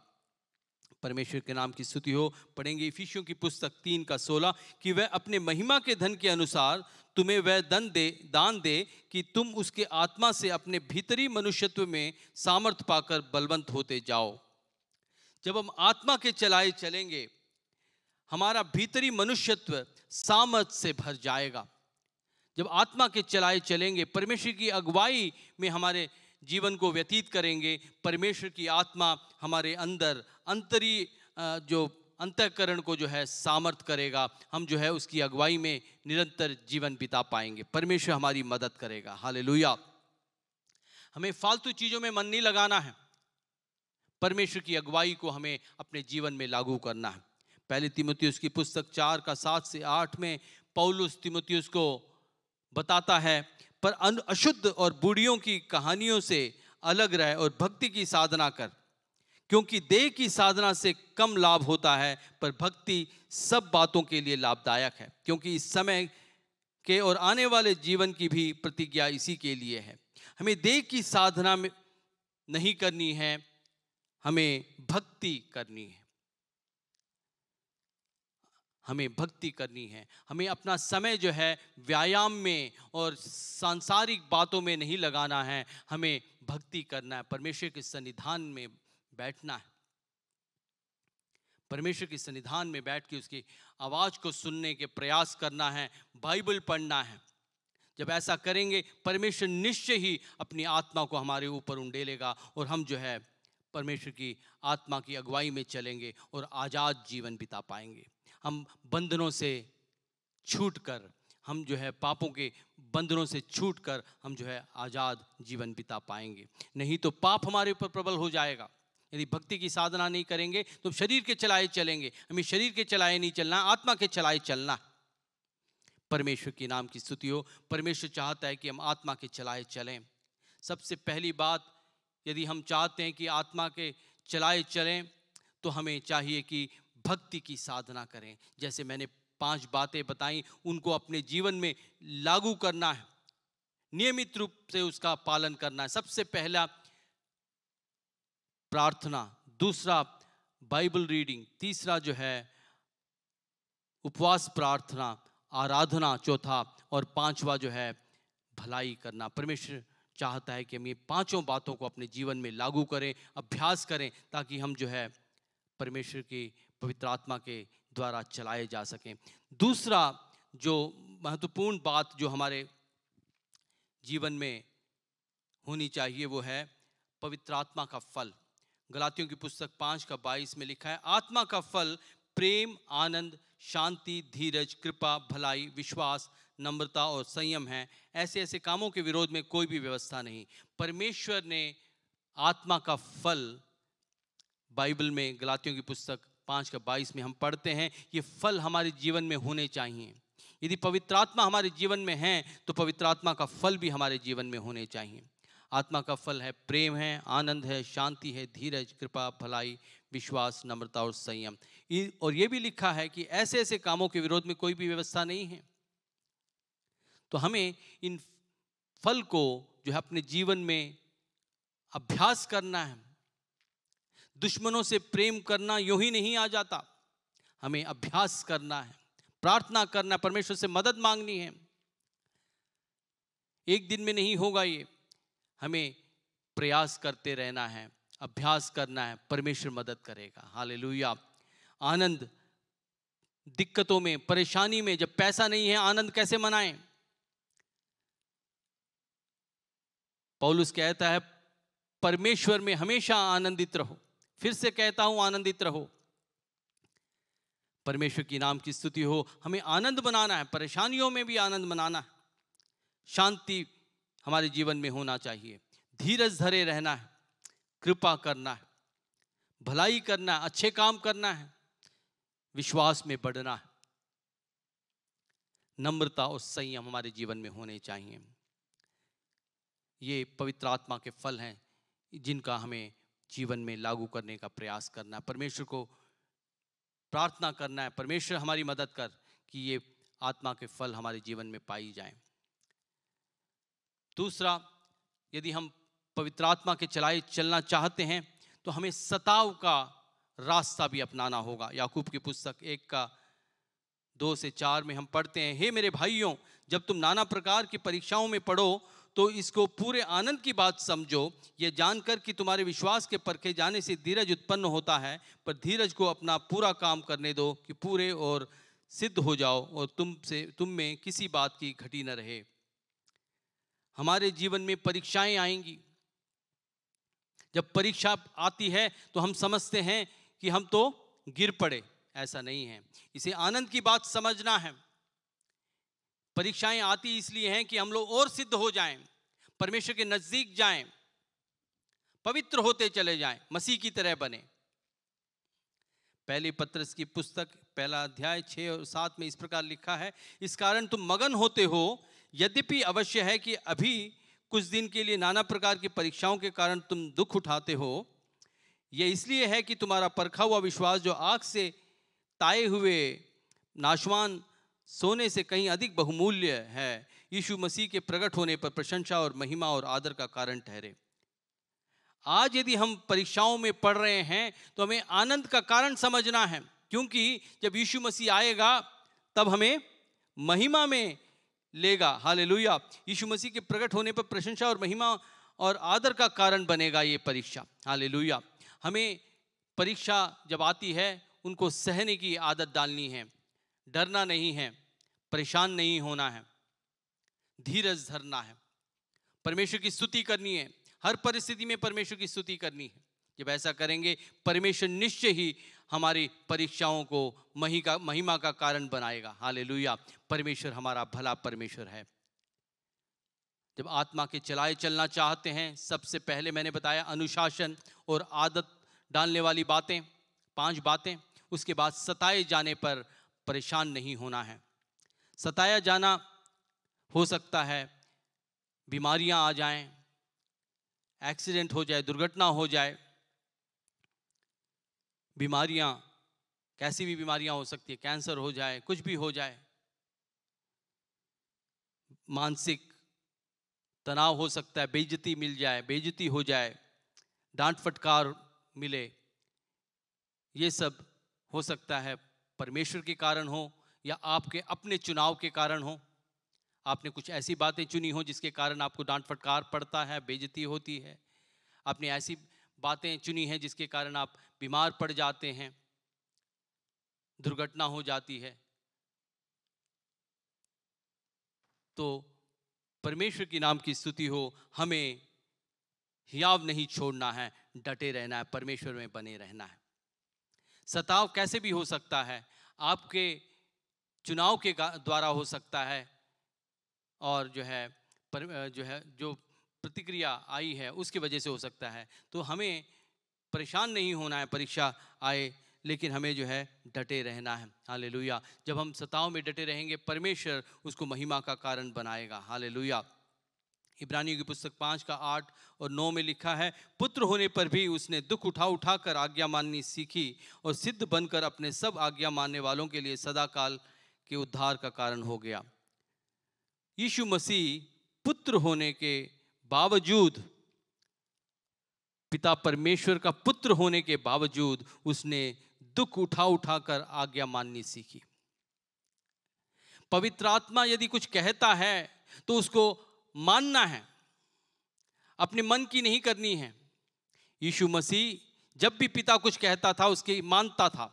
परमेश्वर के नाम की स्तुति हो। पढ़ेंगे इफिसियों की पुस्तक 3:16 कि वह अपने महिमा के धन के अनुसार तुम्हें वह दान दे कि तुम उसके आत्मा से अपने भीतरी मनुष्यत्व में सामर्थ पाकर बलवंत होते जाओ। जब हम आत्मा के चलाए चलेंगे, हमारा भीतरी मनुष्यत्व सामर्थ से भर जाएगा। जब आत्मा के चलाए चलेंगे, परमेश्वर की अगुवाई में हमारे जीवन को व्यतीत करेंगे, परमेश्वर की आत्मा हमारे अंदर जो अंतःकरण को जो है सामर्थ करेगा, हम जो है उसकी अगुवाई में निरंतर जीवन बिता पाएंगे। परमेश्वर हमारी मदद करेगा। हालेलुया। हमें फालतू चीज़ों में मन नहीं लगाना है, परमेश्वर की अगुवाई को हमें अपने जीवन में लागू करना है। पहले तीमुथियुस की पुस्तक 4:7-8 में पौलुस तीमुथियुस को बताता है, पर अशुद्ध और बूढ़ियों की कहानियों से अलग रह और भक्ति की साधना कर, क्योंकि देह की साधना से कम लाभ होता है, पर भक्ति सब बातों के लिए लाभदायक है, क्योंकि इस समय के और आने वाले जीवन की भी प्रतिज्ञा इसी के लिए है। हमें देह की साधना में नहीं करनी है, हमें भक्ति करनी है, हमें भक्ति करनी है। हमें अपना समय जो है व्यायाम में और सांसारिक बातों में नहीं लगाना है, हमें भक्ति करना है, परमेश्वर के सन्निधान में बैठना है, परमेश्वर के सन्निधान में बैठ के उसकी आवाज़ को सुनने के प्रयास करना है, बाइबल पढ़ना है। जब ऐसा करेंगे परमेश्वर निश्चय ही अपनी आत्मा को हमारे ऊपर उंडेलेगा और हम जो है परमेश्वर की आत्मा की अगुवाई में चलेंगे और आज़ाद जीवन बिता पाएंगे। हम बंधनों से छूटकर, हम जो है पापों के बंधनों से छूटकर हम जो है आज़ाद जीवन बिता पाएंगे। नहीं तो पाप हमारे ऊपर प्रबल हो जाएगा। यदि भक्ति की साधना नहीं करेंगे तो शरीर के चलाए चलेंगे। हमें शरीर के चलाए नहीं चलना, आत्मा के चलाए चलना। परमेश्वर के नाम की स्तुति हो। परमेश्वर चाहता है कि हम आत्मा के चलाए चलें। सबसे पहली बात, यदि हम चाहते हैं कि आत्मा के चलाए चलें तो हमें चाहिए कि भक्ति की साधना करें। जैसे मैंने 5 बातें बताई, उनको अपने जीवन में लागू करना है, नियमित रूप से उसका पालन करना है। सबसे पहला प्रार्थना, दूसरा बाइबल रीडिंग, तीसरा जो है उपवास प्रार्थना, आराधना चौथा, और 5वां जो है भलाई करना। परमेश्वर चाहता है कि हम ये 5 बातों को अपने जीवन में लागू करें, अभ्यास करें, ताकि हम जो है परमेश्वर की पवित्र आत्मा के द्वारा चलाए जा सकें। दूसरा जो महत्वपूर्ण बात जो हमारे जीवन में होनी चाहिए वो है पवित्र आत्मा का फल। गलातियों की पुस्तक 5:22 में लिखा है, आत्मा का फल प्रेम, आनंद, शांति, धीरज, कृपा, भलाई, विश्वास, नम्रता और संयम है। ऐसे ऐसे कामों के विरोध में कोई भी व्यवस्था नहीं। परमेश्वर ने आत्मा का फल बाइबल में गलातियों की पुस्तक 5:22 में हम पढ़ते हैं, ये फल हमारे जीवन में होने चाहिए। यदि पवित्र आत्मा हमारे जीवन में है तो पवित्र आत्मा का फल भी हमारे जीवन में होने चाहिए। आत्मा का फल है प्रेम है, आनंद है, शांति है, धीरज, कृपा, भलाई, विश्वास, नम्रता और संयम। और ये भी लिखा है कि ऐसे ऐसे कामों के विरोध में कोई भी व्यवस्था नहीं है। तो हमें इन फल को जो है अपने जीवन में अभ्यास करना है। दुश्मनों से प्रेम करना यूं ही नहीं आ जाता, हमें अभ्यास करना है, प्रार्थना करना, परमेश्वर से मदद मांगनी है। एक दिन में नहीं होगा ये, हमें प्रयास करते रहना है, अभ्यास करना है, परमेश्वर मदद करेगा। हालेलुया। आनंद दिक्कतों में, परेशानी में, जब पैसा नहीं है आनंद कैसे मनाएं? पौलुस कहता है परमेश्वर में हमेशा आनंदित रहो। फिर से कहता हूं आनंदित रहो। परमेश्वर की नाम की स्तुति हो। हमें आनंद मनाना है, परेशानियों में भी आनंद मनाना है। शांति हमारे जीवन में होना चाहिए, धीरज धरे रहना है, कृपा करना है, भलाई करना है, अच्छे काम करना है, विश्वास में बढ़ना है, नम्रता और संयम हमारे जीवन में होने चाहिए। ये पवित्र आत्मा के फल हैं जिनका हमें जीवन में लागू करने का प्रयास करना है। परमेश्वर को प्रार्थना करना है, परमेश्वर हमारी मदद कर कि ये आत्मा के फल हमारे जीवन में पाई जाएं। दूसरा, यदि हम पवित्र आत्मा के चलाए चलना चाहते हैं तो हमें सताव का रास्ता भी अपनाना होगा। याकूब की पुस्तक 1:2-4 में हम पढ़ते हैं, हे मेरे भाइयों, जब तुम नाना प्रकार की परीक्षाओं में पढ़ो तो इसको पूरे आनंद की बात समझो, ये जानकर कि तुम्हारे विश्वास के परखे जाने से धीरज उत्पन्न होता है। पर धीरज को अपना पूरा काम करने दो कि पूरे और सिद्ध हो जाओ और तुम में किसी बात की घटी न रहे। हमारे जीवन में परीक्षाएं आएंगी। जब परीक्षा आती है तो हम समझते हैं कि हम तो गिर पड़े। ऐसा नहीं है, इसे आनंद की बात समझना है। परीक्षाएं आती इसलिए हैं कि हम लोग और सिद्ध हो जाएं, परमेश्वर के नजदीक जाएं, पवित्र होते चले जाएं, मसीह की तरह बने। पहली पत्रस की पुस्तक 1 और 7 में इस प्रकार लिखा है, इस कारण तुम मगन होते हो, यद्यपि अवश्य है कि अभी कुछ दिन के लिए नाना प्रकार की परीक्षाओं के कारण तुम दुख उठाते हो। यह इसलिए है कि तुम्हारा परखा हुआ विश्वास, जो आग से ताए हुए नाशवान सोने से कहीं अधिक बहुमूल्य है, यीशु मसीह के प्रकट होने पर प्रशंसा और महिमा और आदर का कारण ठहरे। आज यदि हम परीक्षाओं में पढ़ रहे हैं तो हमें आनंद का कारण समझना है, क्योंकि जब यीशु मसीह आएगा तब हमें महिमा में लेगा। हालेलुया। यीशु मसीह के प्रकट होने पर प्रशंसा और महिमा और आदर का कारण बनेगा ये परीक्षा। हालेलुया। हमें परीक्षा जब आती है उनको सहने की आदत डालनी है, डरना नहीं है, परेशान नहीं होना है, धीरज धरना है, परमेश्वर की स्तुति करनी है, हर परिस्थिति में परमेश्वर की स्तुति करनी है। जब ऐसा करेंगे परमेश्वर निश्चय ही हमारी परीक्षाओं को महिमा का कारण बनाएगा। हालेलुया। परमेश्वर हमारा भला परमेश्वर है। जब आत्मा के चलाए चलना चाहते हैं, सबसे पहले मैंने बताया अनुशासन और आदत डालने वाली बातें, 5 बातें। उसके बाद सताए जाने पर परेशान नहीं होना है। सताया जाना हो सकता है बीमारियां आ जाएं, एक्सीडेंट हो जाए, दुर्घटना हो जाए। बीमारियां कैसी भी बीमारियां हो सकती है, कैंसर हो जाए, कुछ भी हो जाए, मानसिक तनाव हो सकता है, बेइज्जती मिल जाए, बेइज्जती हो जाए, डांट फटकार मिले, ये सब हो सकता है परमेश्वर के कारण हो या आपके अपने चुनाव के कारण हो। आपने कुछ ऐसी बातें चुनी हो जिसके कारण आपको डांट फटकार पड़ता है, बेइज्जती होती है। आपने ऐसी बातें चुनी हैं जिसके कारण आप बीमार पड़ जाते हैं, दुर्घटना हो जाती है। तो परमेश्वर के नाम की स्तुति हो। हमें हियाव नहीं छोड़ना है, डटे रहना है, परमेश्वर में बने रहना है। सताव कैसे भी हो सकता है, आपके चुनाव के द्वारा हो सकता है, और जो प्रतिक्रिया आई है उसकी वजह से हो सकता है। तो हमें परेशान नहीं होना है परीक्षा आए, लेकिन हमें डटे रहना है। हालेलुया। जब हम सताव में डटे रहेंगे परमेश्वर उसको महिमा का कारण बनाएगा। हालेलुया। इब्रानियों की पुस्तक 5 का 8 और 9 में लिखा है, पुत्र होने पर भी उसने दुख उठा उठा कर आज्ञा माननी सीखी और सिद्ध बनकर अपने सब आज्ञा मानने वालों के लिए सदा काल के उद्धार का कारण हो गया। यीशु मसीह पुत्र होने के बावजूद, पिता परमेश्वर का पुत्र होने के बावजूद उसने दुख उठा उठा कर आज्ञा माननी सीखी। पवित्र आत्मा यदि कुछ कहता है तो उसको मानना है, अपने मन की नहीं करनी है। यीशु मसीह जब भी पिता कुछ कहता था उसके मानता था,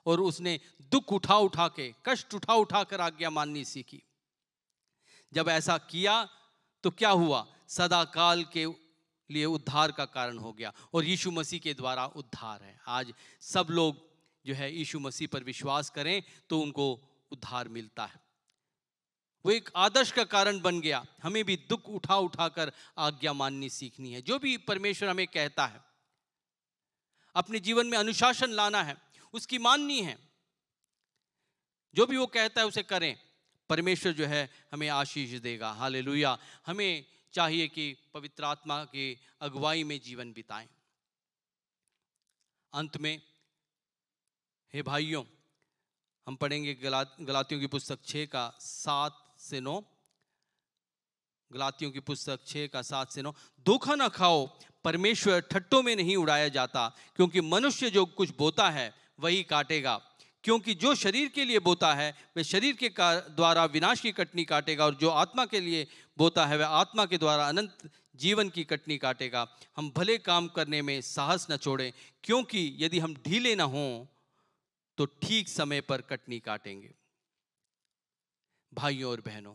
और उसने दुख उठा उठा के, कष्ट उठा उठा कर आज्ञा माननी सीखी। जब ऐसा किया तो क्या हुआ? सदा काल के लिए उद्धार का कारण हो गया, और यीशु मसीह के द्वारा उद्धार है। आज सब लोग यीशु मसीह पर विश्वास करें तो उनको उद्धार मिलता है। वो एक आदर्श का कारण बन गया। हमें भी दुख उठा उठा कर आज्ञा माननी सीखनी है। जो भी परमेश्वर हमें कहता है, अपने जीवन में अनुशासन लाना है, उसकी माननी है। जो भी वो कहता है उसे करें। परमेश्वर हमें आशीष देगा। हालेलुया। हमें चाहिए कि पवित्र आत्मा की अगुवाई में जीवन बिताएं। अंत में हे भाइयों, हम पढ़ेंगे गलातियों की पुस्तक 6 का 7 से 9। गलातियों की पुस्तक 6 का 7 से 9। धोखा ना खाओ, परमेश्वर ठट्टों में नहीं उड़ाया जाता, क्योंकि मनुष्य जो कुछ बोता है वही काटेगा। क्योंकि जो शरीर के लिए बोता है वह शरीर के द्वारा विनाश की कटनी काटेगा, और जो आत्मा के लिए बोता है वह आत्मा के द्वारा अनंत जीवन की कटनी काटेगा। हम भले काम करने में साहस न छोड़ें, क्योंकि यदि हम ढीले न हों तो ठीक समय पर कटनी काटेंगे। भाइयों और बहनों,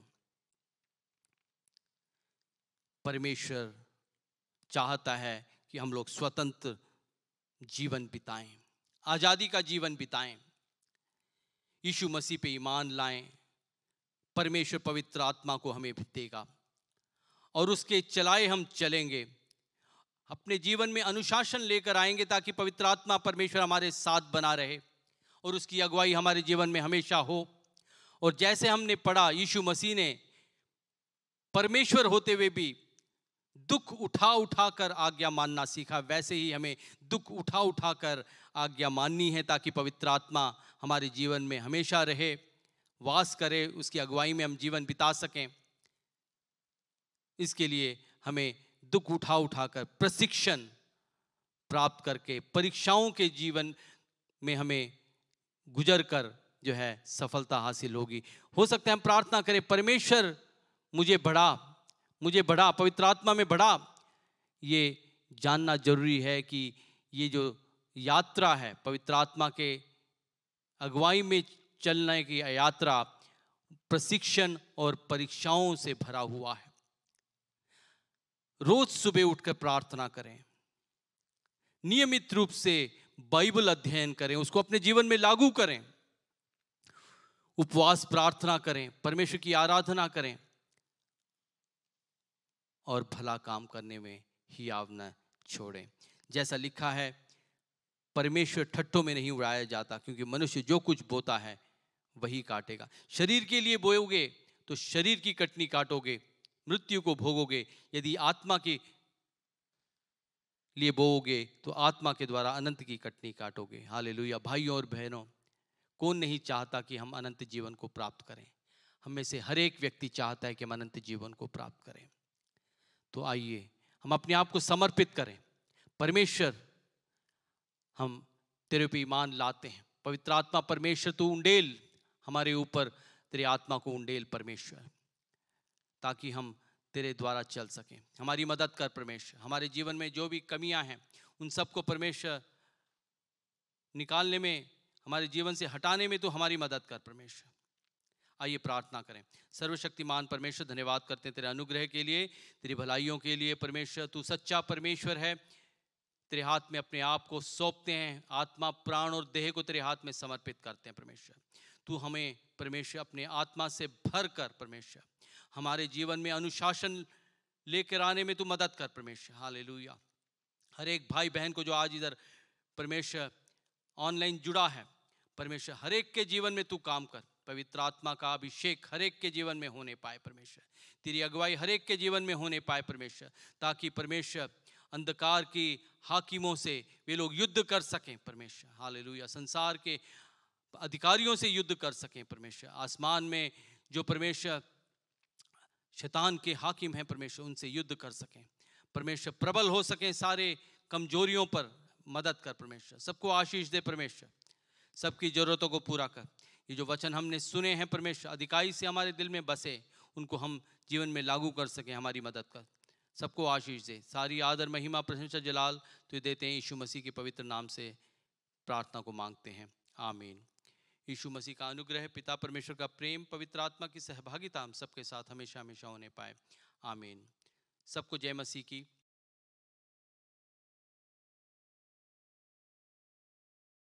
परमेश्वर चाहता है कि हम लोग स्वतंत्र जीवन बिताएं, आजादी का जीवन बिताएं, यीशु मसीह पे ईमान लाएं। परमेश्वर पवित्र आत्मा को हमें देगा और उसके चलाए हम चलेंगे। अपने जीवन में अनुशासन लेकर आएंगे ताकि पवित्र आत्मा परमेश्वर हमारे साथ बना रहे और उसकी अगुवाई हमारे जीवन में हमेशा हो। और जैसे हमने पढ़ा, यीशु मसीह ने परमेश्वर होते हुए भी दुख उठा उठा कर आज्ञा मानना सीखा, वैसे ही हमें दुख उठा उठा कर आज्ञा माननी है ताकि पवित्र आत्मा हमारे जीवन में हमेशा रहे, वास करे, उसकी अगुवाई में हम जीवन बिता सकें। इसके लिए हमें दुख उठा उठा कर प्रशिक्षण प्राप्त करके परीक्षाओं के जीवन में हमें गुजर कर जो है सफलता हासिल होगी। हो सकता है हम प्रार्थना करें, परमेश्वर मुझे बढ़ा, पवित्र आत्मा में बढ़ा। ये जानना जरूरी है कि ये जो यात्रा है पवित्र आत्मा के अगुवाई में चलने की यात्रा प्रशिक्षण और परीक्षाओं से भरा हुआ है। रोज सुबह उठकर प्रार्थना करें, नियमित रूप से बाइबल अध्ययन करें, उसको अपने जीवन में लागू करें, उपवास प्रार्थना करें, परमेश्वर की आराधना करें और भला काम करने में हियाव न छोड़ें। जैसा लिखा है, परमेश्वर ठट्ठों में नहीं उड़ाया जाता, क्योंकि मनुष्य जो कुछ बोता है वही काटेगा। शरीर के लिए बोओगे तो शरीर की कटनी काटोगे, मृत्यु को भोगोगे। यदि आत्मा के लिए बोओगे तो आत्मा के द्वारा अनंत की कटनी काटोगे। हालेलुया। भाइयों और बहनों, कौन नहीं चाहता कि हम अनंत जीवन को प्राप्त करें? हम में से हर एक व्यक्ति चाहता है कि हम अनंत जीवन को प्राप्त करें। तो आइए हम अपने आप को समर्पित करें। परमेश्वर, हम तेरे पे ईमान लाते हैं। पवित्र आत्मा परमेश्वर, तू उंडेल हमारे ऊपर, तेरे आत्मा को उंडेल परमेश्वर, ताकि हम तेरे द्वारा चल सकें। हमारी मदद कर परमेश्वर। हमारे जीवन में जो भी कमियां हैं उन सबको परमेश्वर निकालने में, हमारे जीवन से हटाने में तो हमारी मदद कर परमेश्वर। आइए प्रार्थना करें। सर्वशक्तिमान परमेश्वर, धन्यवाद करते हैं तेरे अनुग्रह के लिए, तेरी भलाइयों के लिए। परमेश्वर, तू सच्चा परमेश्वर है। तेरे हाथ में अपने आप को सौंपते हैं, आत्मा, प्राण और देह को तेरे हाथ में समर्पित करते हैं परमेश्वर। तू हमें परमेश्वर अपने आत्मा से भर कर परमेश्वर हमारे जीवन में अनुशासन लेकर आने में तू मदद कर परमेश्वर। हालेलुया। हर एक भाई बहन को जो आज इधर परमेश्वर ऑनलाइन जुड़ा है, परमेश्वर हर एक के जीवन में तू काम कर। पवित्र आत्मा का अभिषेक हर एक के जीवन में होने पाए परमेश्वर। तेरी अगुवाई हर एक के जीवन में होने पाए परमेश्वर, ताकि परमेश्वर अंधकार की हाकिमों से वे लोग युद्ध कर सकें परमेश्वर। हालेलुया। संसार के अधिकारियों से युद्ध कर सकें परमेश्वर। आसमान में जो परमेश्वर शैतान के हाकिम हैं परमेश्वर, उनसे युद्ध कर सकें परमेश्वर। प्रबल हो सकें सारे कमजोरियों पर मदद कर परमेश्वर। सबको आशीष दे परमेश्वर, सबकी जरूरतों को पूरा कर। ये जो वचन हमने सुने हैं परमेश्वर, अधिकाई से हमारे दिल में बसे, उनको हम जीवन में लागू कर सकें। हमारी मदद कर। सबको आशीष दे। सारी आदर, महिमा, प्रशंसा, जलाल तो देते हैं यीशु मसीह के पवित्र नाम से प्रार्थना को मांगते हैं, आमीन। यीशु मसीह का अनुग्रह, पिता परमेश्वर का प्रेम, पवित्र आत्मा की सहभागिता हम सबके साथ हमेशा हमेशा होने पाए, आमीन। सबको जय मसीह की।